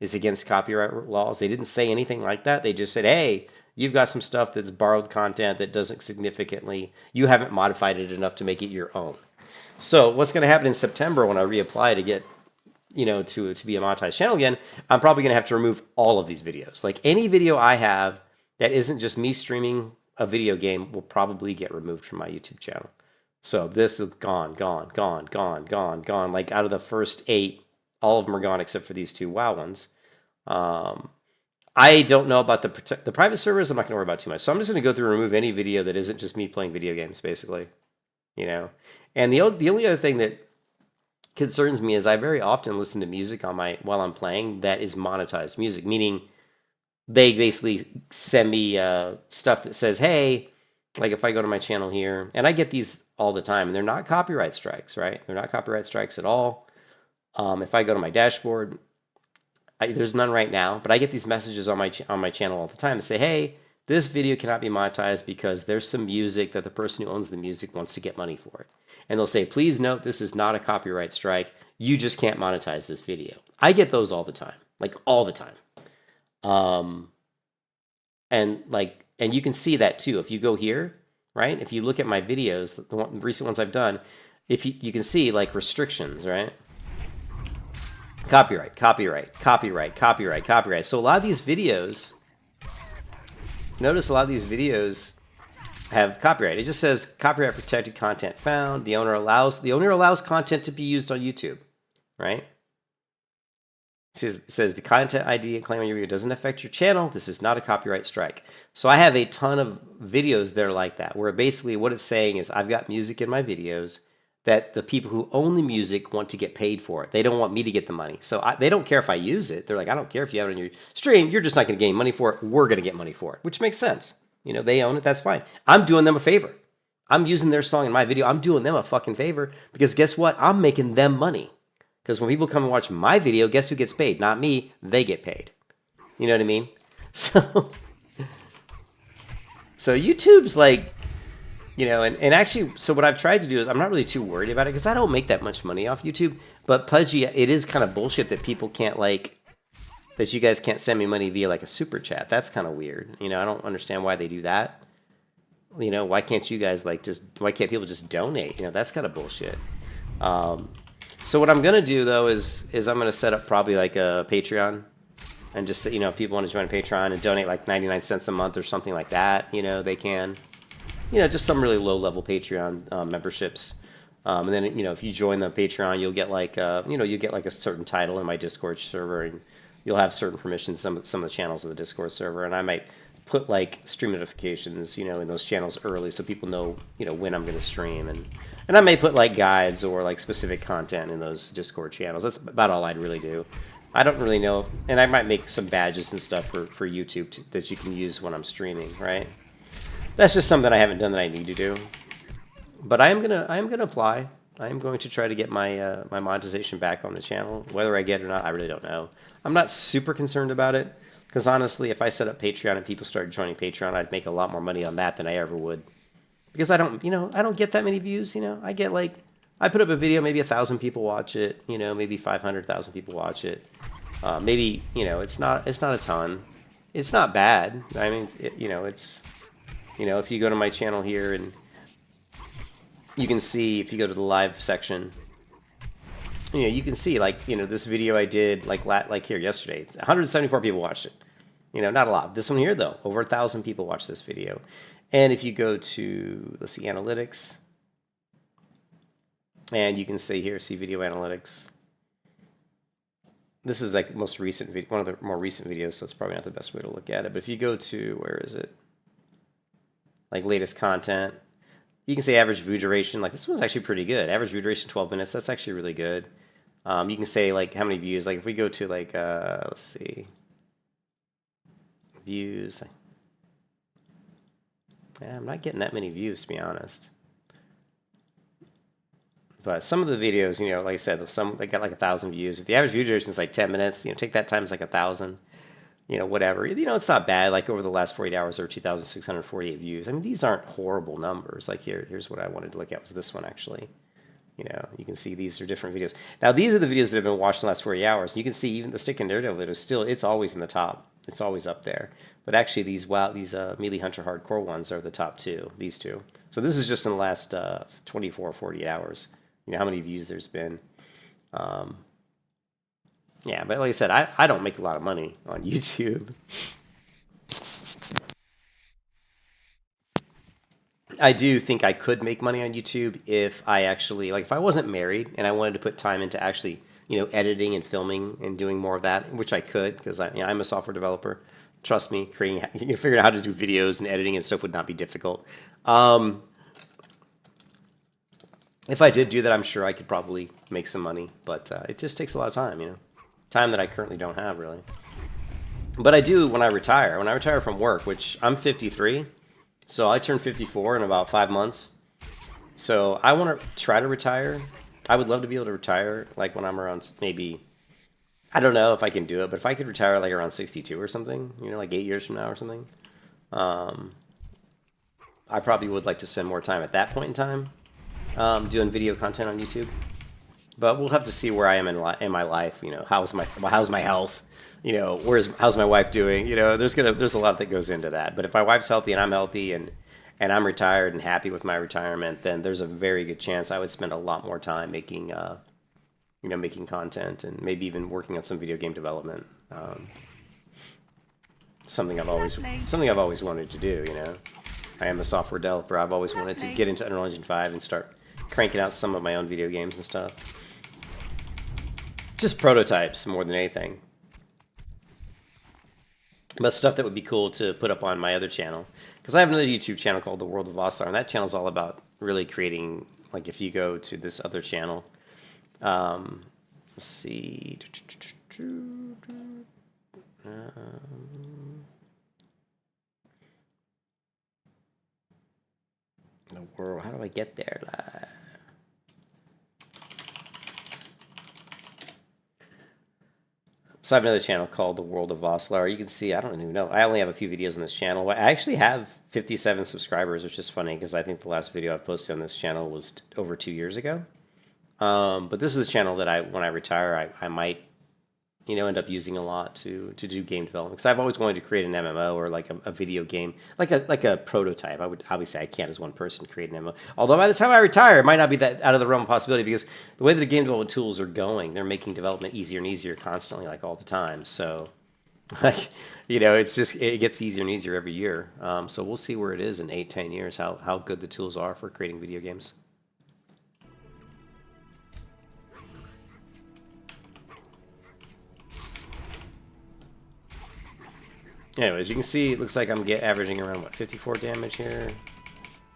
is against copyright laws. They didn't say anything like that. They just said, hey, you've got some stuff that's borrowed content that doesn't significantly, you haven't modified it enough to make it your own. So what's going to happen in September when I reapply to get, to be a monetized channel again, I'm probably going to have to remove all of these videos. Like any video I have that isn't just me streaming a video game will probably get removed from my YouTube channel. So this is gone. Like out of the first 8, all of them are gone except for these 2 WoW ones. I don't know about the private servers. I'm not going to worry about too much. So I'm just going to go through and remove any video that isn't just me playing video games, basically. And the only other thing that concerns me is I very often listen to music while I'm playing that is monetized music, meaning they basically send me stuff that says, hey, like if I go to my channel here, and I get these all the time, and they're not copyright strikes, right? They're not copyright strikes at all. If I go to my dashboard, there's none right now, but I get these messages on my channel all the time to say, hey, this video cannot be monetized because there's some music that the person who owns the music wants to get money for it. And they'll say, please note, this is not a copyright strike. You just can't monetize this video. I get those all the time, like all the time. And you can see that too. If you go here, right? If you look at my videos, the recent ones I've done, if you can see like restrictions, right? Copyright. So a lot of these videos, notice a lot of these videos have copyright. It just says copyright protected content found. The owner allows content to be used on YouTube, right? It says the content ID and claim on your video doesn't affect your channel. This is not a copyright strike. So I have a ton of videos that are like that, where basically what it's saying is I've got music in my videos that the people who own the music want to get paid for it. They don't want me to get the money. So they don't care if I use it. They're like, I don't care if you have it on your stream. You're just not going to gain money for it. We're going to get money for it, which makes sense. They own it. That's fine. I'm doing them a favor. I'm using their song in my video. I'm doing them a fucking favor because guess what? I'm making them money. Because when people come and watch my video, guess who gets paid? Not me. They get paid. You know what I mean? So YouTube's like, and actually, so what I've tried to do is I'm not really too worried about it because I don't make that much money off YouTube. But Pudgy, it is kind of bullshit that people can't that you guys can't send me money via like a super chat. That's kind of weird. I don't understand why they do that. Why can't you guys why can't people just donate? That's kind of bullshit. So what I'm going to do though is I'm going to set up probably like a Patreon and just, if people want to join a Patreon and donate like 99 cents a month or something like that, they can, just some really low level Patreon memberships. And then, if you join the Patreon, you'll get like, you get like a certain title in my Discord server and you'll have certain permissions, some of the channels of the Discord server. And I might put like stream notifications, in those channels early so people know, when I'm going to stream. And I may put like guides or like specific content in those Discord channels. That's about all I'd really do. I don't really know. And I might make some badges and stuff for YouTube that you can use when I'm streaming, right? That's just something I haven't done that I need to do. But I am gonna apply. I am going to try to get my my monetization back on the channel. Whether I get it or not, I really don't know. I'm not super concerned about it. Because honestly, if I set up Patreon and people started joining Patreon, I'd make a lot more money on that than I ever would. Because I don't get that many views, I get like, I put up a video, maybe 1,000 people watch it, maybe 500,000 people watch it. Maybe, it's not a ton. It's not bad. I mean, it's, if you go to my channel here and you can see, if you go to the live section, you can see like, this video I did like here yesterday, 174 people watched it. Not a lot. This one here though, over 1,000 people watched this video. And if you go to, let's see, analytics, and you can see here, see video analytics. This is like most recent video, one of the more recent videos, so it's probably not the best way to look at it. But if you go to, where is it? Like latest content, you can say average view duration. Like this one's actually pretty good. Average view duration 12 minutes. That's actually really good. You can say like how many views. Like if we go to like let's see, views. Yeah, I'm not getting that many views, to be honest. But some of the videos, you know, like I said, some they got like 1,000 views. If the average view duration is like 10 minutes, you know, take that times like 1,000. You know, whatever. You know, it's not bad. Like over the last 48 hours, there were 2,648 views. I mean, these aren't horrible numbers. Like here's what I wanted to look at was this one actually. You know, you can see these are different videos. Now, these are the videos that have been watched in the last 48 hours. You can see even the Stick and Daredevil video still, it's always in the top. It's always up there. But actually, these Melee Hunter Hardcore ones are the top two, these two. So this is just in the last 24 or 48 hours. You know, how many views there's been. Yeah, but like I said, I don't make a lot of money on YouTube. I do think I could make money on YouTube if I actually, like if I wasn't married and I wanted to put time into actually, you know, editing and filming and doing more of that, which I could because I'm a software developer. Trust me, figuring out how to do videos and editing and stuff would not be difficult. If I did do that, I'm sure I could probably make some money, but it just takes a lot of time, you know, time that I currently don't have really. But I do when I retire. When I retire from work, which I'm 53. So I turn 54 in about 5 months. So I want to try to retire. I would love to be able to retire like when I'm around maybe, I don't know if I can do it, but if I could retire like around 62 or something, you know, like 8 years from now or something, I probably would like to spend more time at that point in time doing video content on YouTube. But we'll have to see where I am in my life. You know, how's my health? You know, how's my wife doing? You know, there's a lot that goes into that. But if my wife's healthy and I'm healthy and I'm retired and happy with my retirement, then there's a very good chance I would spend a lot more time making, you know, making content and maybe even working on some video game development. Something I've always wanted to do. You know, I am a software developer. I've always wanted to get into Unreal Engine 5 and start cranking out some of my own video games and stuff. Just prototypes more than anything. But stuff that would be cool to put up on my other channel. Because I have another YouTube channel called The World of Vosslar, and that channel is all about really creating, like if you go to this other channel, let's see, the world, how do I get there? So I have another channel called The World of Vosslar. You can see, I don't even know. I only have a few videos on this channel. I actually have 57 subscribers, which is funny because I think the last video I posted on this channel was over 2 years ago. But this is a channel that when I retire, I might, you know, end up using a lot to do game development. Because I've always wanted to create an MMO or like a video game, like a prototype. I would obviously I can't as one person create an MMO. Although by the time I retire, it might not be that out of the realm of possibility because the way that the game development tools are going, they're making development easier and easier constantly, like all the time. So, like, you know, it gets easier and easier every year. So we'll see where it is in 8-10 years, how good the tools are for creating video games. Anyways, you can see it looks like I'm averaging around, what, 54 damage here?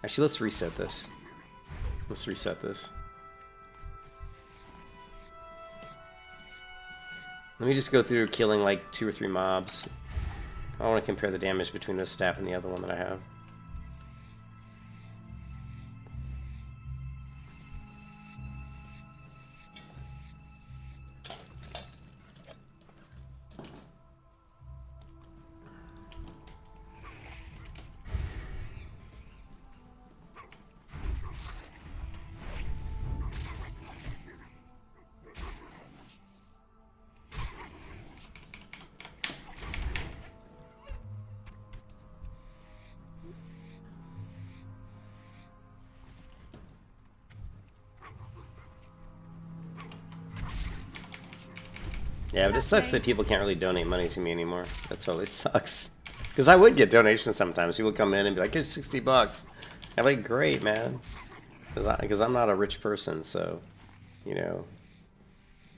Actually, let's reset this. Let's reset this. Let me just go through killing like 2 or 3 mobs. I want to compare the damage between this staff and the other one that I have. Yeah, but it sucks that people can't really donate money to me anymore. That totally sucks. Because I would get donations sometimes. People come in and be like, here's $60. I'm like, great, man. Because I'm not a rich person, so, you know.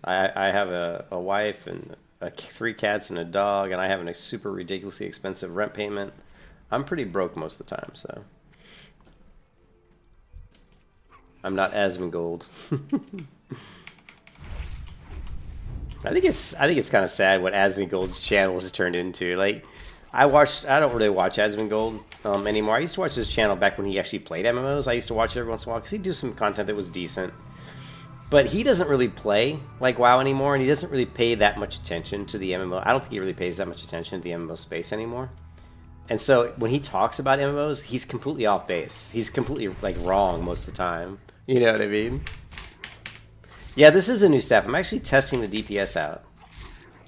I have a wife and 3 cats and a dog, and I have a super ridiculously expensive rent payment. I'm pretty broke most of the time, so. I'm not Asmongold. I think it's kind of sad what Asmongold's channel has turned into. Like I don't really watch Asmongold anymore. I used to watch his channel back when he actually played MMOs. I used to watch it every once in a while because he'd do some content that was decent. But he doesn't really play like WoW anymore, and he doesn't really pay that much attention to the MMO. I don't think he really pays that much attention to the MMO space anymore. And so when he talks about MMOs, he's completely off base. He's completely like wrong most of the time. You know what I mean? Yeah, this is a new staff. I'm actually testing the DPS out.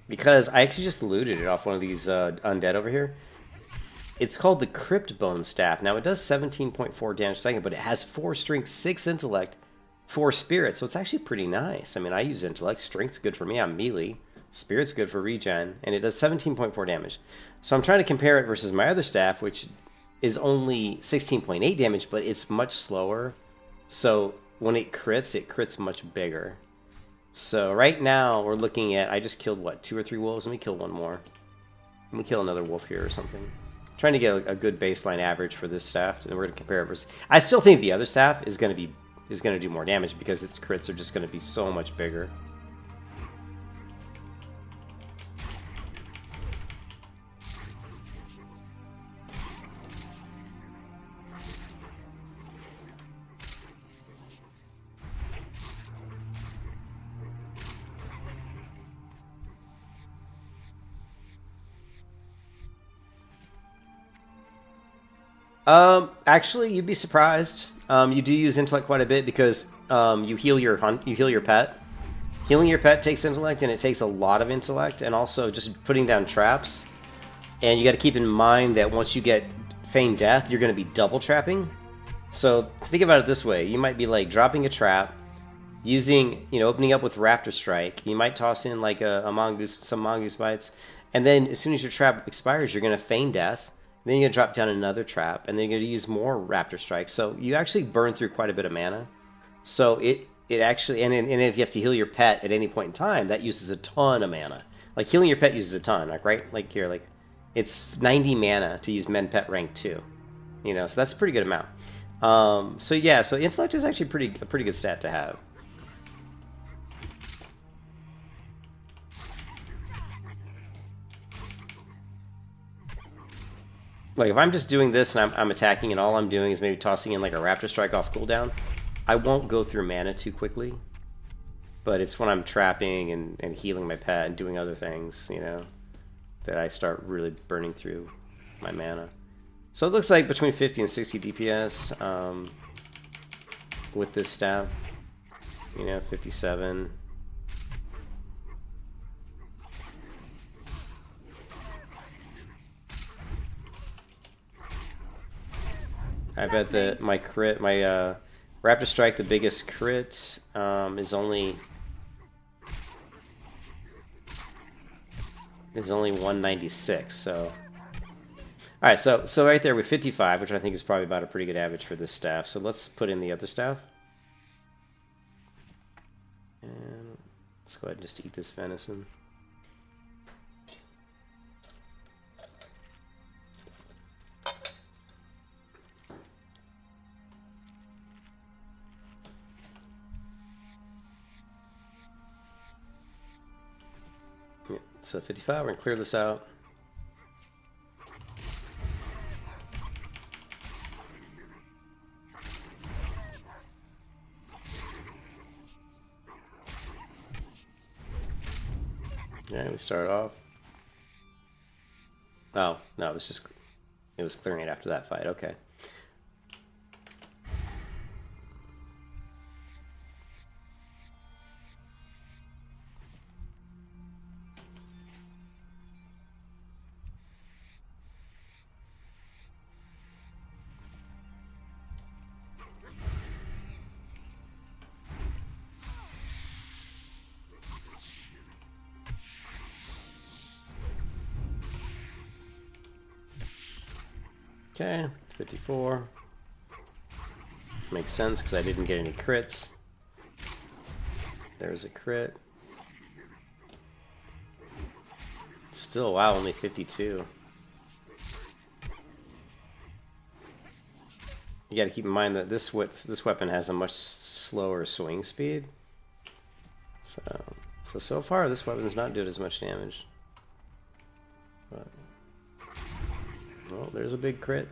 Because I actually just looted it off one of these undead over here. It's called the Crypt Bone Staff. Now, it does 17.4 damage per second, but it has 4 strength, 6 intellect, 4 spirit. So it's actually pretty nice. I mean, I use intellect. Strength's good for me. I'm melee. Spirit's good for regen. And it does 17.4 damage. So I'm trying to compare it versus my other staff, which is only 16.8 damage, but it's much slower. So when it crits much bigger. So right now we're looking at, I just killed what, 2 or 3 wolves? Let me kill one more. Let me kill another wolf here or something. I'm trying to get a good baseline average for this staff, and we're going to compare it versus. I still think the other staff is going to do more damage because its crits are just going to be so much bigger. Actually, you'd be surprised. You do use intellect quite a bit because you heal your pet. Healing your pet takes intellect, and it takes a lot of intellect, and also just putting down traps. And you got to keep in mind that once you get feigned death, you're going to be double trapping. So think about it this way: you might be like dropping a trap, using opening up with Raptor Strike. You might toss in like a mongoose, some mongoose bites, and then as soon as your trap expires, you're going to feign death. Then you're going to drop down another trap, and then you're going to use more Raptor Strike. So you actually burn through quite a bit of mana. So it actually, and if you have to heal your pet at any point in time, that uses a ton of mana. Like healing your pet uses a ton, like right? Like here, like it's 90 mana to use Men Pet rank 2. So that's a pretty good amount. So yeah, so intellect is actually a pretty good stat to have. Like, if I'm just doing this and I'm attacking and all I'm doing is maybe tossing in like a Raptor Strike off cooldown, I won't go through mana too quickly. But it's when I'm trapping and healing my pet and doing other things, that I start really burning through my mana. So it looks like between 50 and 60 DPS with this staff. 57. I bet that my Raptor Strike, the biggest crit, is only 196. So, all right, so right there with 55, which I think is probably about a pretty good average for this staff. So let's put in the other staff, and let's go ahead and just eat this venison. So 55, we're going to clear this out. Yeah, we start off. Oh, no, it was clearing it after that fight. Okay. Okay, 54. Makes sense because I didn't get any crits. There's a crit. Still, wow, only 52. You got to keep in mind that this weapon has a much slower swing speed. So far this weapon's not doing as much damage. But there's a big crit.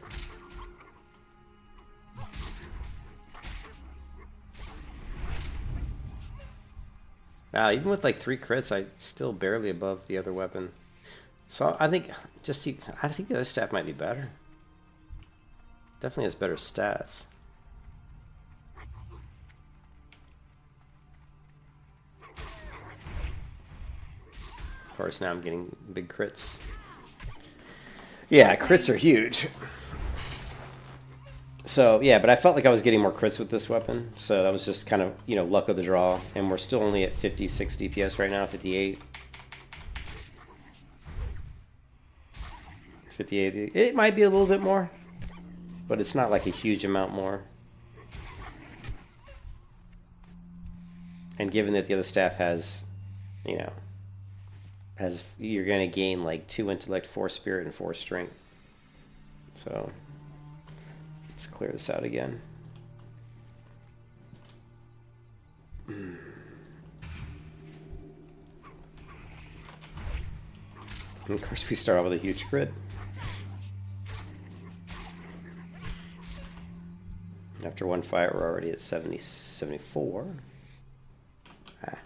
Wow, even with like 3 crits, I'm still barely above the other weapon. So I think I think the other staff might be better. Definitely has better stats. Of course, now I'm getting big crits. Yeah, crits are huge. So, yeah, but I felt like I was getting more crits with this weapon. So that was just kind of, you know, luck of the draw. And we're still only at 56 DPS right now, 58. 58. It might be a little bit more, but it's not like a huge amount more. And given that the other staff has, you know, you're going to gain like 2 intellect, 4 spirit, and 4 strength. So let's clear this out again. And of course we start off with a huge crit. After one fight, we're already at 74. Ah.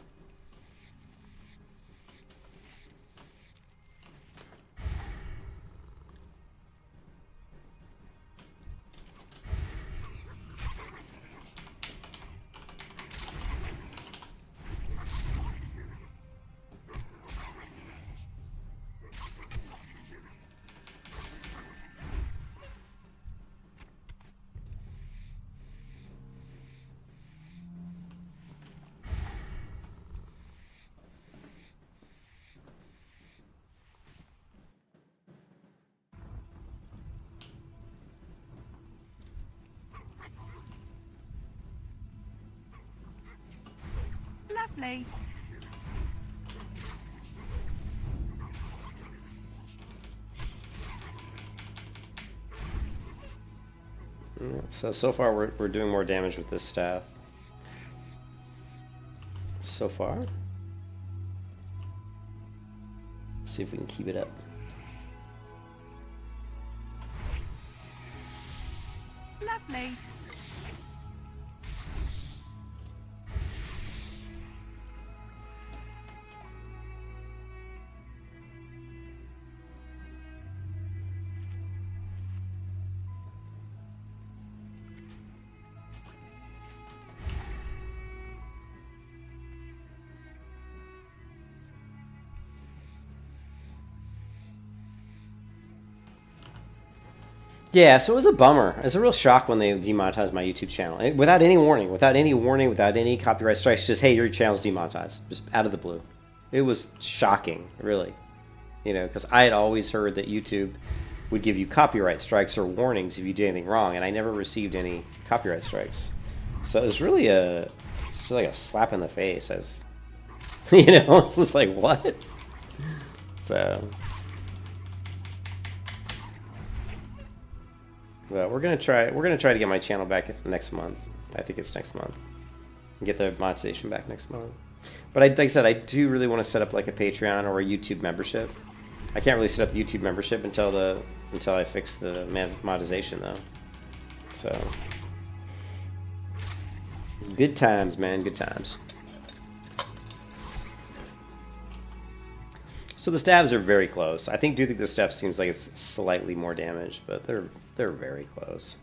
Lovely. Yeah, so far we're doing more damage with this staff. So far. See if we can keep it up. Lovely. Yeah, so it was a bummer. It was a real shock when they demonetized my YouTube channel. Without any warning, without any copyright strikes, just, hey, your channel's demonetized. Just out of the blue. It was shocking, really. You know, because I had always heard that YouTube would give you copyright strikes or warnings if you did anything wrong, and I never received any copyright strikes. So it was really just like a slap in the face. I was, you know, it's just like, what? So... But we're gonna try to get my channel back next month. I think it's next month. And get the monetization back next month. But like I said, I do really want to set up like a Patreon or a YouTube membership. I can't really set up the YouTube membership until I fix the monetization though. So good times, man, good times. So the stabs are very close. I do think the stab seems like it's slightly more damage, but they're very close.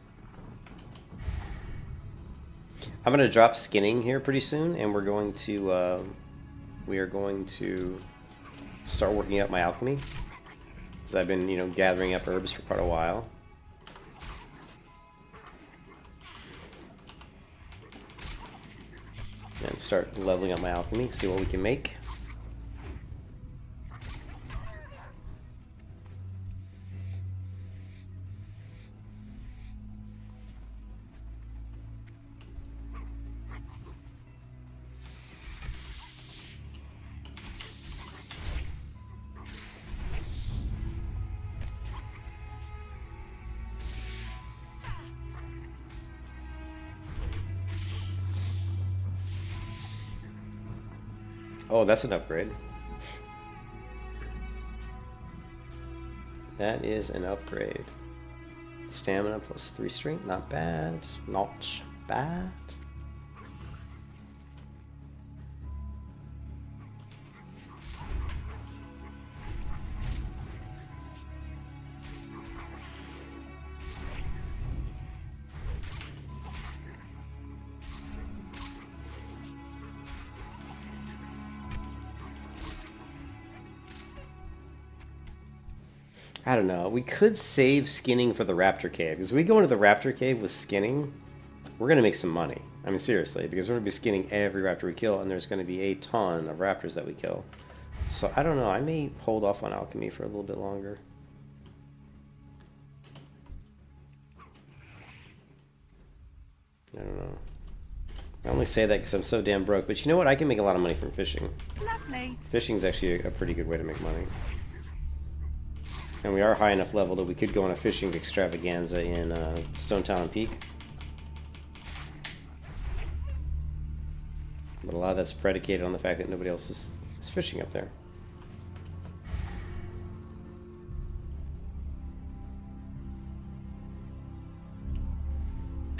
I'm gonna drop skinning here pretty soon, and we are going to start working up my alchemy, because I've been, you know, gathering up herbs for quite a while. And start leveling up my alchemy, see what we can make. Oh, that's an upgrade. That is an upgrade. Stamina plus 3 strength. Not bad. Not bad. I don't know. We could save skinning for the raptor cave. Because we go into the raptor cave with skinning, we're going to make some money. I mean, seriously. Because we're going to be skinning every raptor we kill, and there's going to be a ton of raptors that we kill. So, I don't know. I may hold off on alchemy for a little bit longer. I don't know. I only say that because I'm so damn broke. But you know what? I can make a lot of money from fishing. Lovely. Fishing is actually a pretty good way to make money. And we are high enough level that we could go on a fishing extravaganza in Stone Town Peak. But a lot of that's predicated on the fact that nobody else is fishing up there.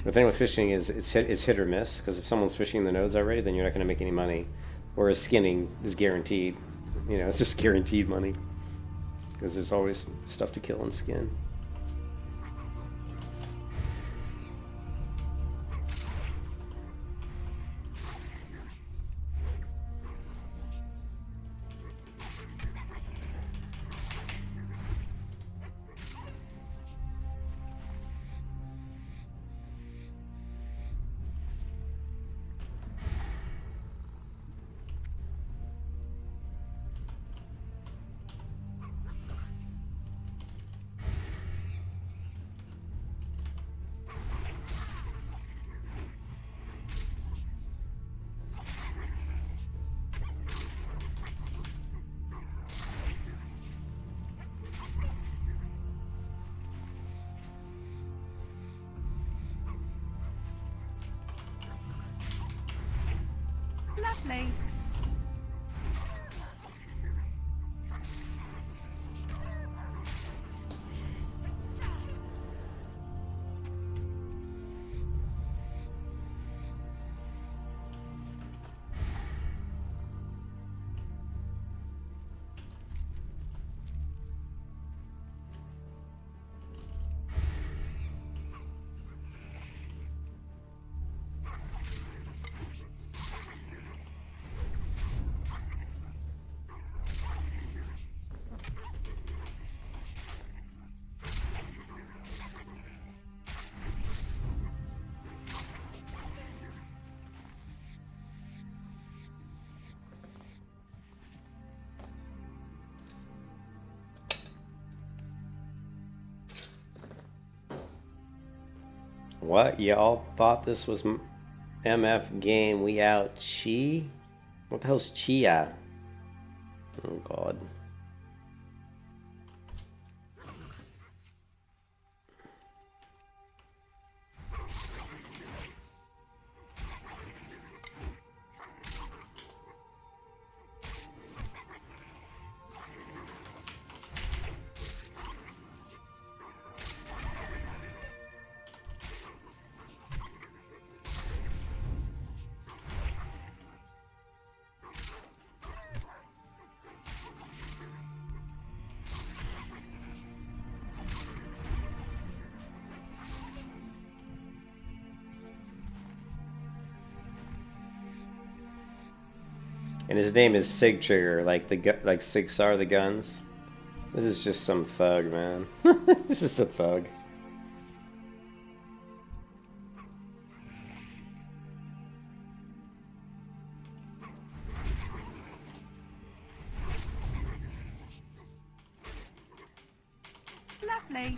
The thing with fishing is it's hit or miss, because if someone's fishing the nodes already, then you're not going to make any money. Whereas skinning is guaranteed. You know, it's just guaranteed money. Because there's always stuff to kill and skin. Lovely. What? Y'all thought this was MF game? We out chi? What the hell's chia? Oh god. And his name is Sig Trigger, like like Sigsar the guns. This is just some thug, man. It's just a thug. Lovely.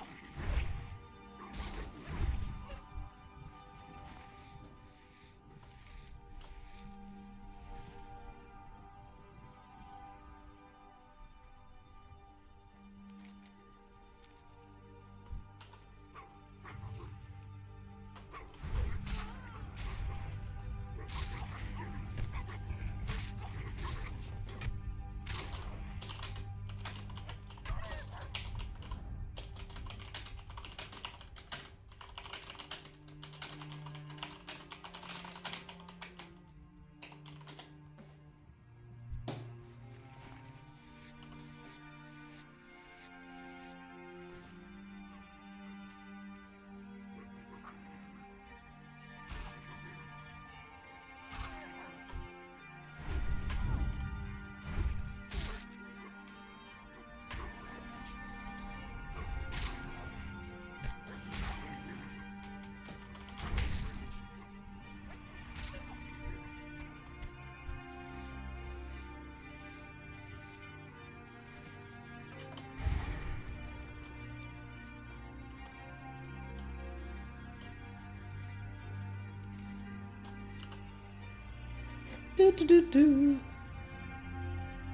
Do, do, do, do.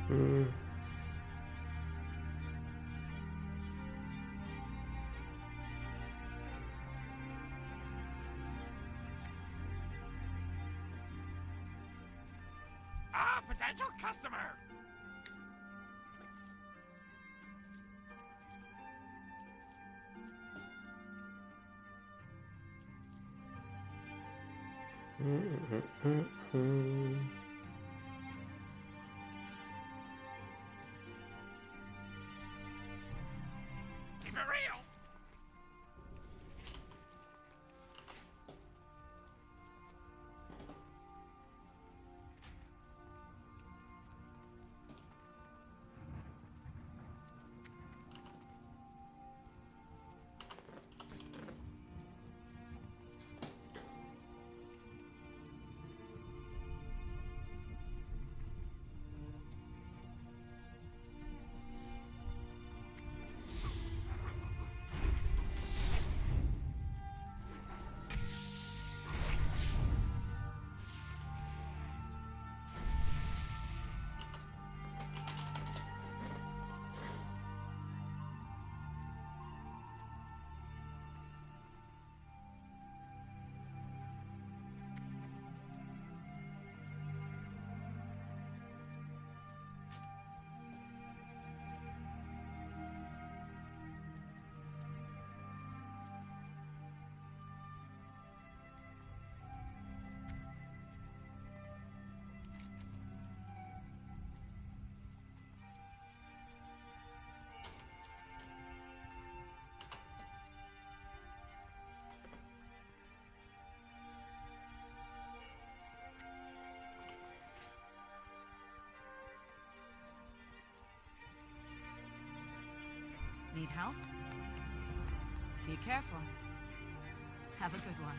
Mm. Ah, potential customer! Keep it real! Need help? Be careful. Have a good one.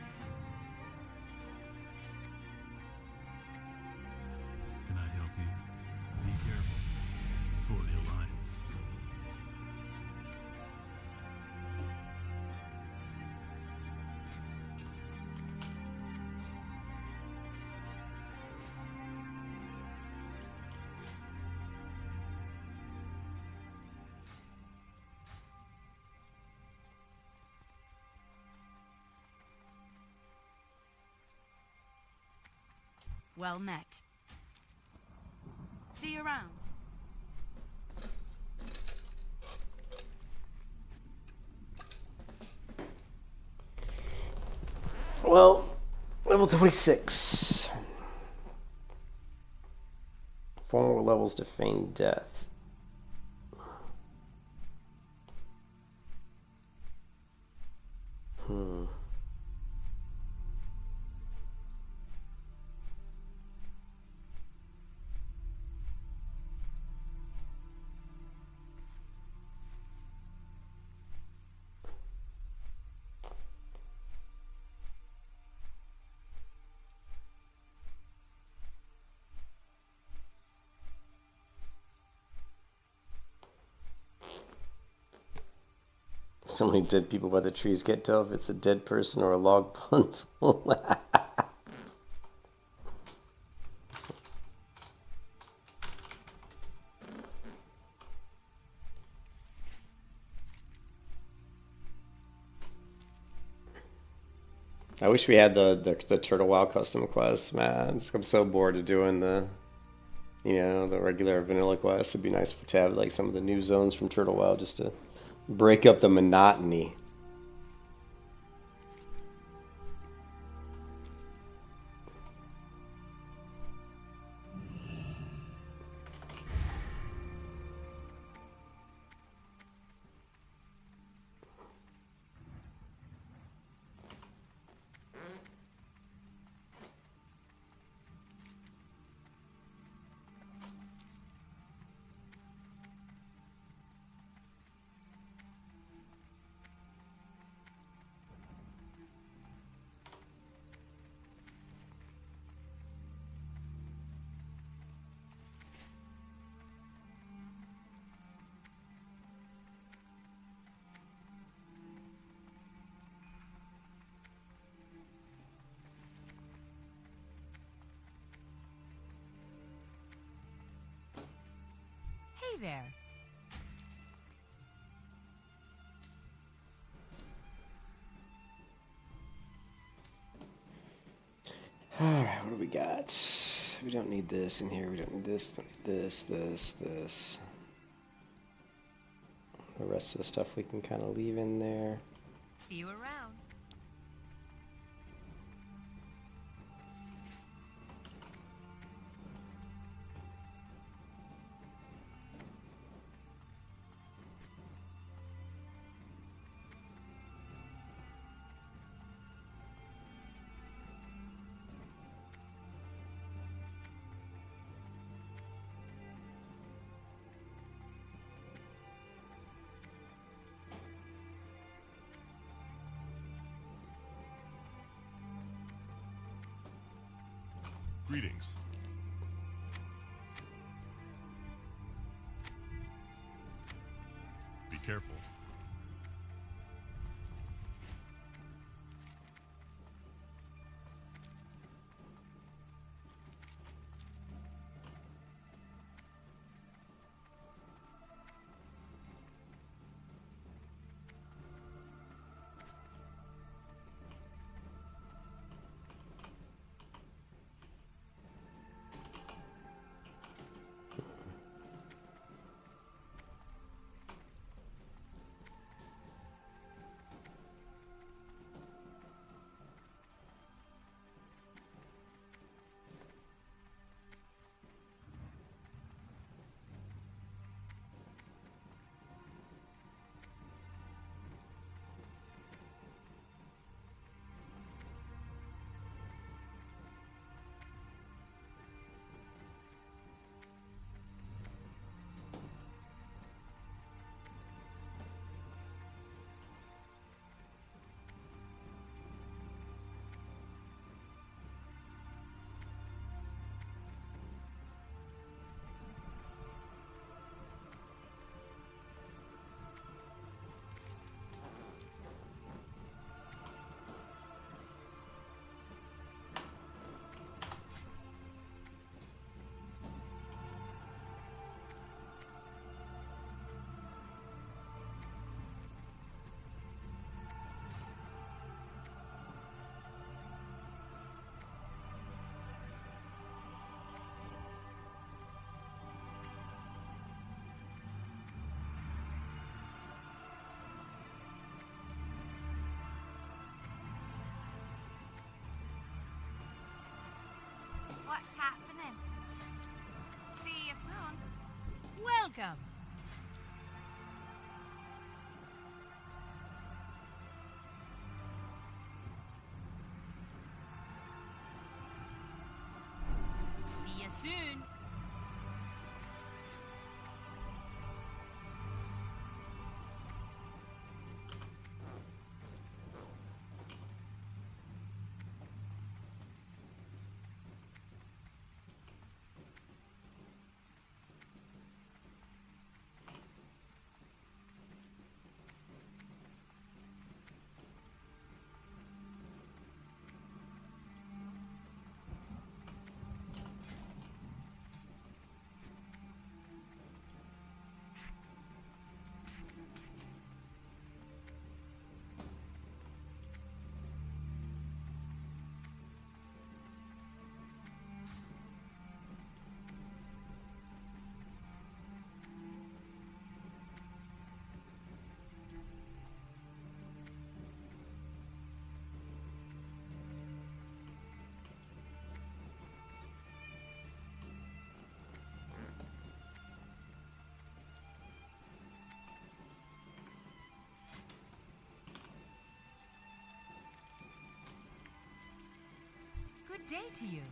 Can I help you? Be careful. For the Alliance. Well met. See you around. Well, level 26. 4 more levels to feign death. So many dead people by the trees. Can't tell if it's a dead person or a log bundle. I wish we had the Turtle WoW custom quests, man. I'm so bored of doing the regular vanilla quests. It'd be nice to have like some of the new zones from Turtle WoW just to break up the monotony. there. Alright, what do we got? We don't need this in here. We don't need this. Don't need this. The rest of the stuff we can kind of leave in there. See you around. Greetings. Be careful. What's happening? See you soon. Welcome. See you soon. Good day to you.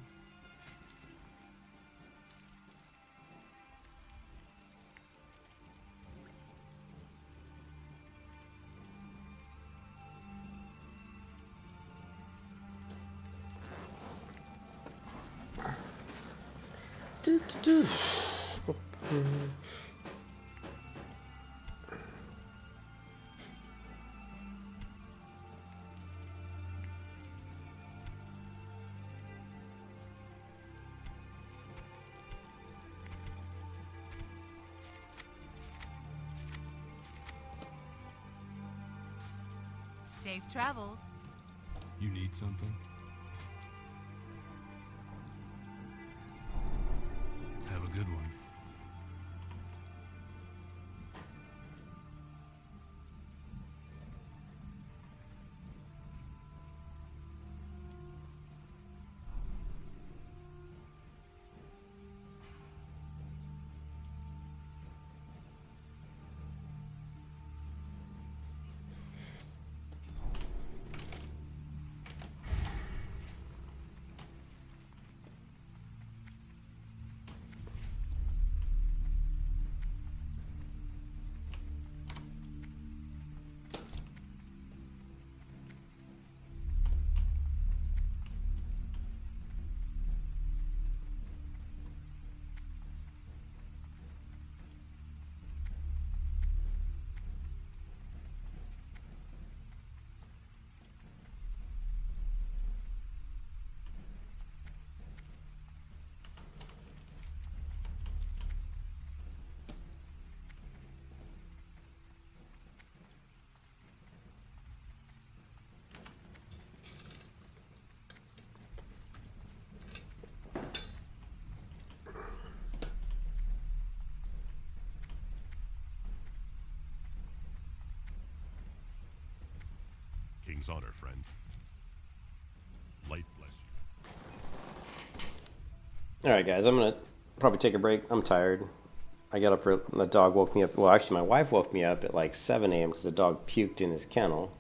Safe travels. You need something? Have a good one. King's honor, friend. Light bless you. Alright guys, I'm gonna probably take a break. I'm tired. I got up, the dog woke me up. Well, actually my wife woke me up at like 7 a.m. because the dog puked in his kennel.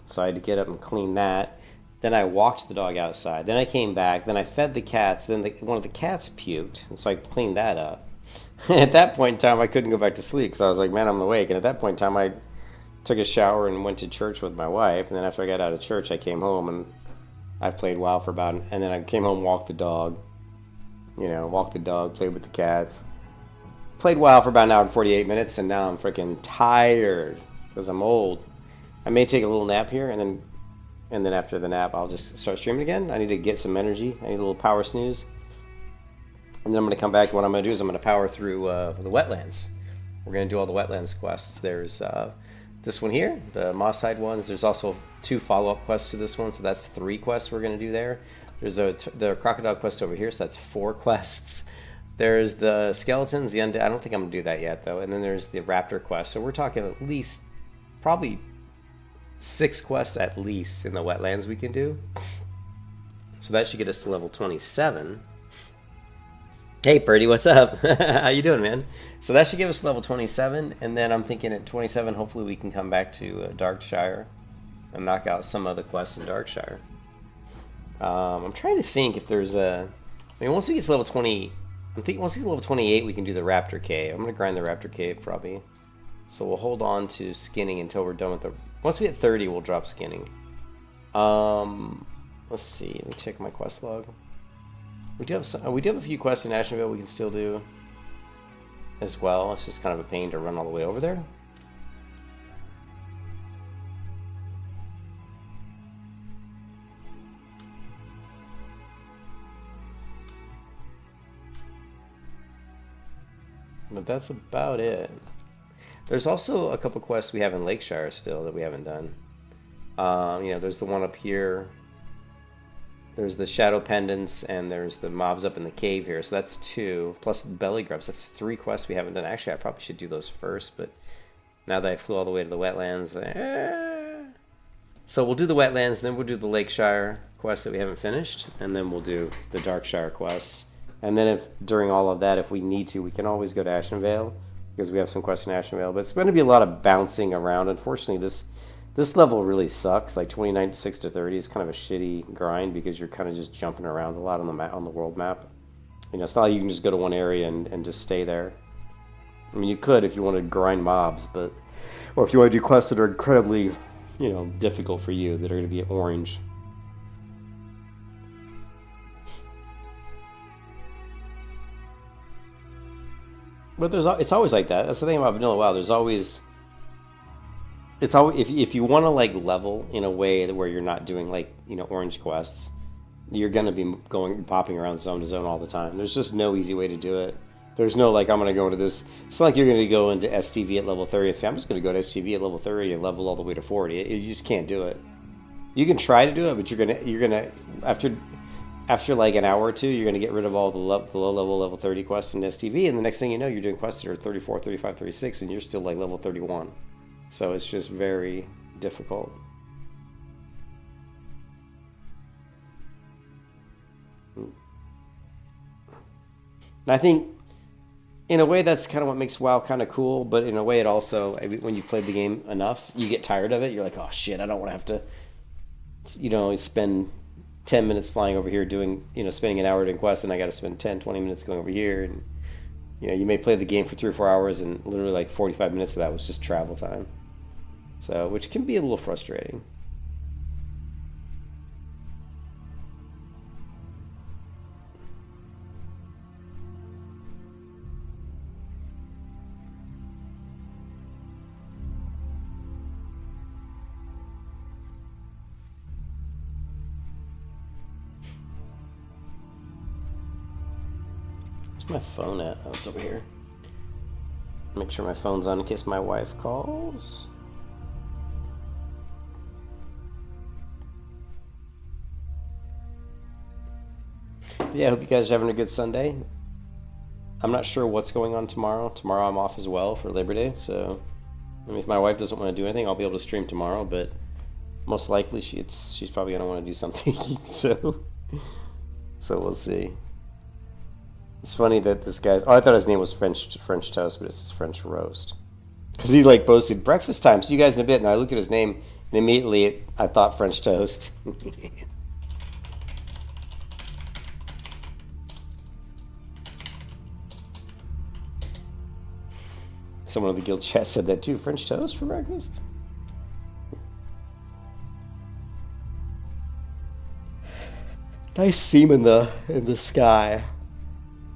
So I had to get up and clean that. Then I walked the dog outside. Then I came back. Then I fed the cats. Then one of the cats puked. And so I cleaned that up. At that point in time, I couldn't go back to sleep because I was like, man, I'm awake. And at that point in time, I took a shower and went to church with my wife. And then after I got out of church, I came home and I played WoW for about, and then I came home, walked the dog. You know, walked the dog, played with the cats. Played WoW for about an hour and 48 minutes, and now I'm freaking tired because I'm old. I may take a little nap here, and then after the nap, I'll just start streaming again. I need to get some energy. I need a little power snooze. And then I'm going to come back. What I'm going to do is I'm going to power through the wetlands. We're going to do all the wetlands quests. There's this one here, the Moss-Hide ones. There's also 2 follow-up quests to this one, so that's 3 quests we're going to do there. There's the crocodile quest over here, so that's 4 quests. There's the skeletons, the undead. I don't think I'm going to do that yet, though. And then there's the raptor quest. So we're talking at least, probably 6 quests at least in the wetlands we can do. So that should get us to level 27. Hey, Birdie, what's up? How you doing, man? So that should give us level 27. And then I'm thinking at 27, hopefully we can come back to Darkshire and knock out some of the quests in Darkshire. I'm trying to think if there's a... I mean, once we get to level 20... I think once we get to level 28, we can do the Raptor Cave. I'm going to grind the Raptor Cave, probably. So we'll hold on to skinning until we're done with the... Once we hit 30, we'll drop skinning. Let's see. Let me check my quest log. We do have a few quests in Ashenvale we can still do as well. It's just kind of a pain to run all the way over there. But that's about it. There's also a couple quests we have in Lakeshire still that we haven't done. You know, there's the one up here. There's the Shadow Pendants, and there's the mobs up in the cave here. So that's 2, plus Belly Grubs. That's 3 quests we haven't done. Actually, I probably should do those first, but now that I flew all the way to the wetlands... So we'll do the wetlands, then we'll do the Lakeshire quest that we haven't finished, and then we'll do the Darkshire quests. And then if during all of that, if we need to, we can always go to Ashenvale, because we have some quests in Ashenvale. But it's going to be a lot of bouncing around. Unfortunately, this level really sucks. Like 26 to 30 is kind of a shitty grind because you're kind of just jumping around a lot on the map, on the world map. You know, it's not like you can just go to one area and just stay there. I mean, you could if you want to grind mobs, but or if you want to do quests that are incredibly, you know, difficult for you, that are going to be orange. But it's always like that. That's the thing about vanilla WoW. There's always... It's always, if you want to like level in a way where you're not doing like, you know, orange quests, you're gonna be popping around zone to zone all the time. There's just no easy way to do it. There's no like I'm gonna go into this. It's not like you're gonna go into STV at level 30 and say I'm just gonna go to STV at level 30 and level all the way to 40. You just can't do it. You can try to do it, but you're gonna after like an hour or two, you're gonna get rid of all the low level 30 quests in STV, and the next thing you know, you're doing quests that are 34, 35, 36, and you're still like level 31. So it's just very difficult. And I think, in a way, that's kind of what makes WoW kind of cool, but in a way, it also, when you've played the game enough, you get tired of it. You're like, oh shit, I don't want to have to, spend 10 minutes flying over here doing, spending an hour doing quests, and I got to spend 10, 20 minutes going over here. And, you may play the game for 3 or 4 hours, and literally like 45 minutes of that was just travel time. So, which can be a little frustrating. Where's my phone at? Oh, it's over here. Make sure my phone's on in case my wife calls. Yeah, I hope you guys are having a good Sunday. I'm not sure what's going on tomorrow. Tomorrow I'm off as well for Labor Day, so if my wife doesn't want to do anything, I'll be able to stream tomorrow, but most likely she's probably going to want to do something, so we'll see. It's funny that this guy's... Oh, I thought his name was French Toast, but it's French Roast. Because he, like, posted, breakfast time, see you guys in a bit, and I look at his name, and immediately I thought French Toast. Someone in the guild chat said that too. French toast for breakfast? Nice seam in the sky.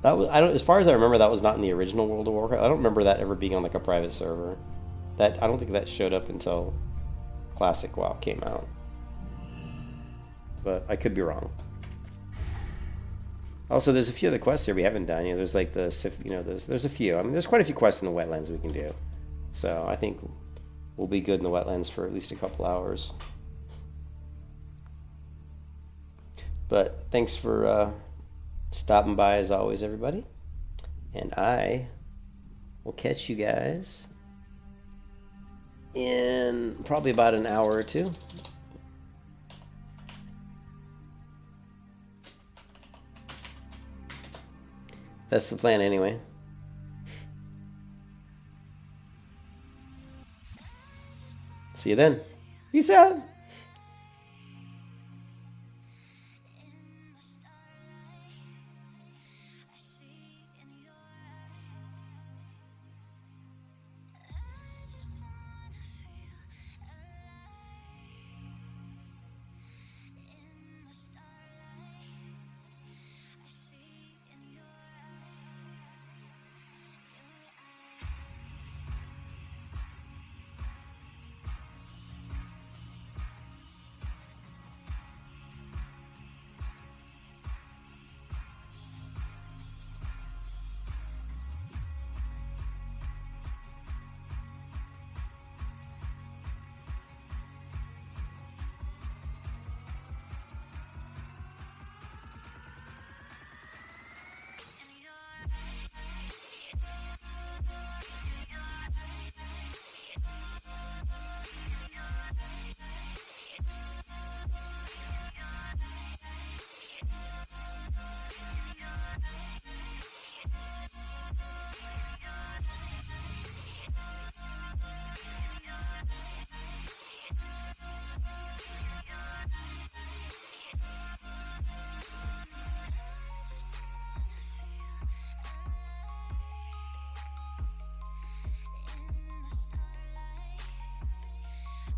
That was as far as I remember, that was not in the original World of Warcraft. I don't remember that ever being on like a private server. I don't think that showed up until Classic WoW came out. But I could be wrong. Also, there's a few other quests here we haven't done. There's like there's a few. I mean, there's quite a few quests in the wetlands we can do. So I think we'll be good in the wetlands for at least a couple hours. But thanks for stopping by as always, everybody. And I will catch you guys in probably about an hour or two. That's the plan anyway. See you then. Peace out.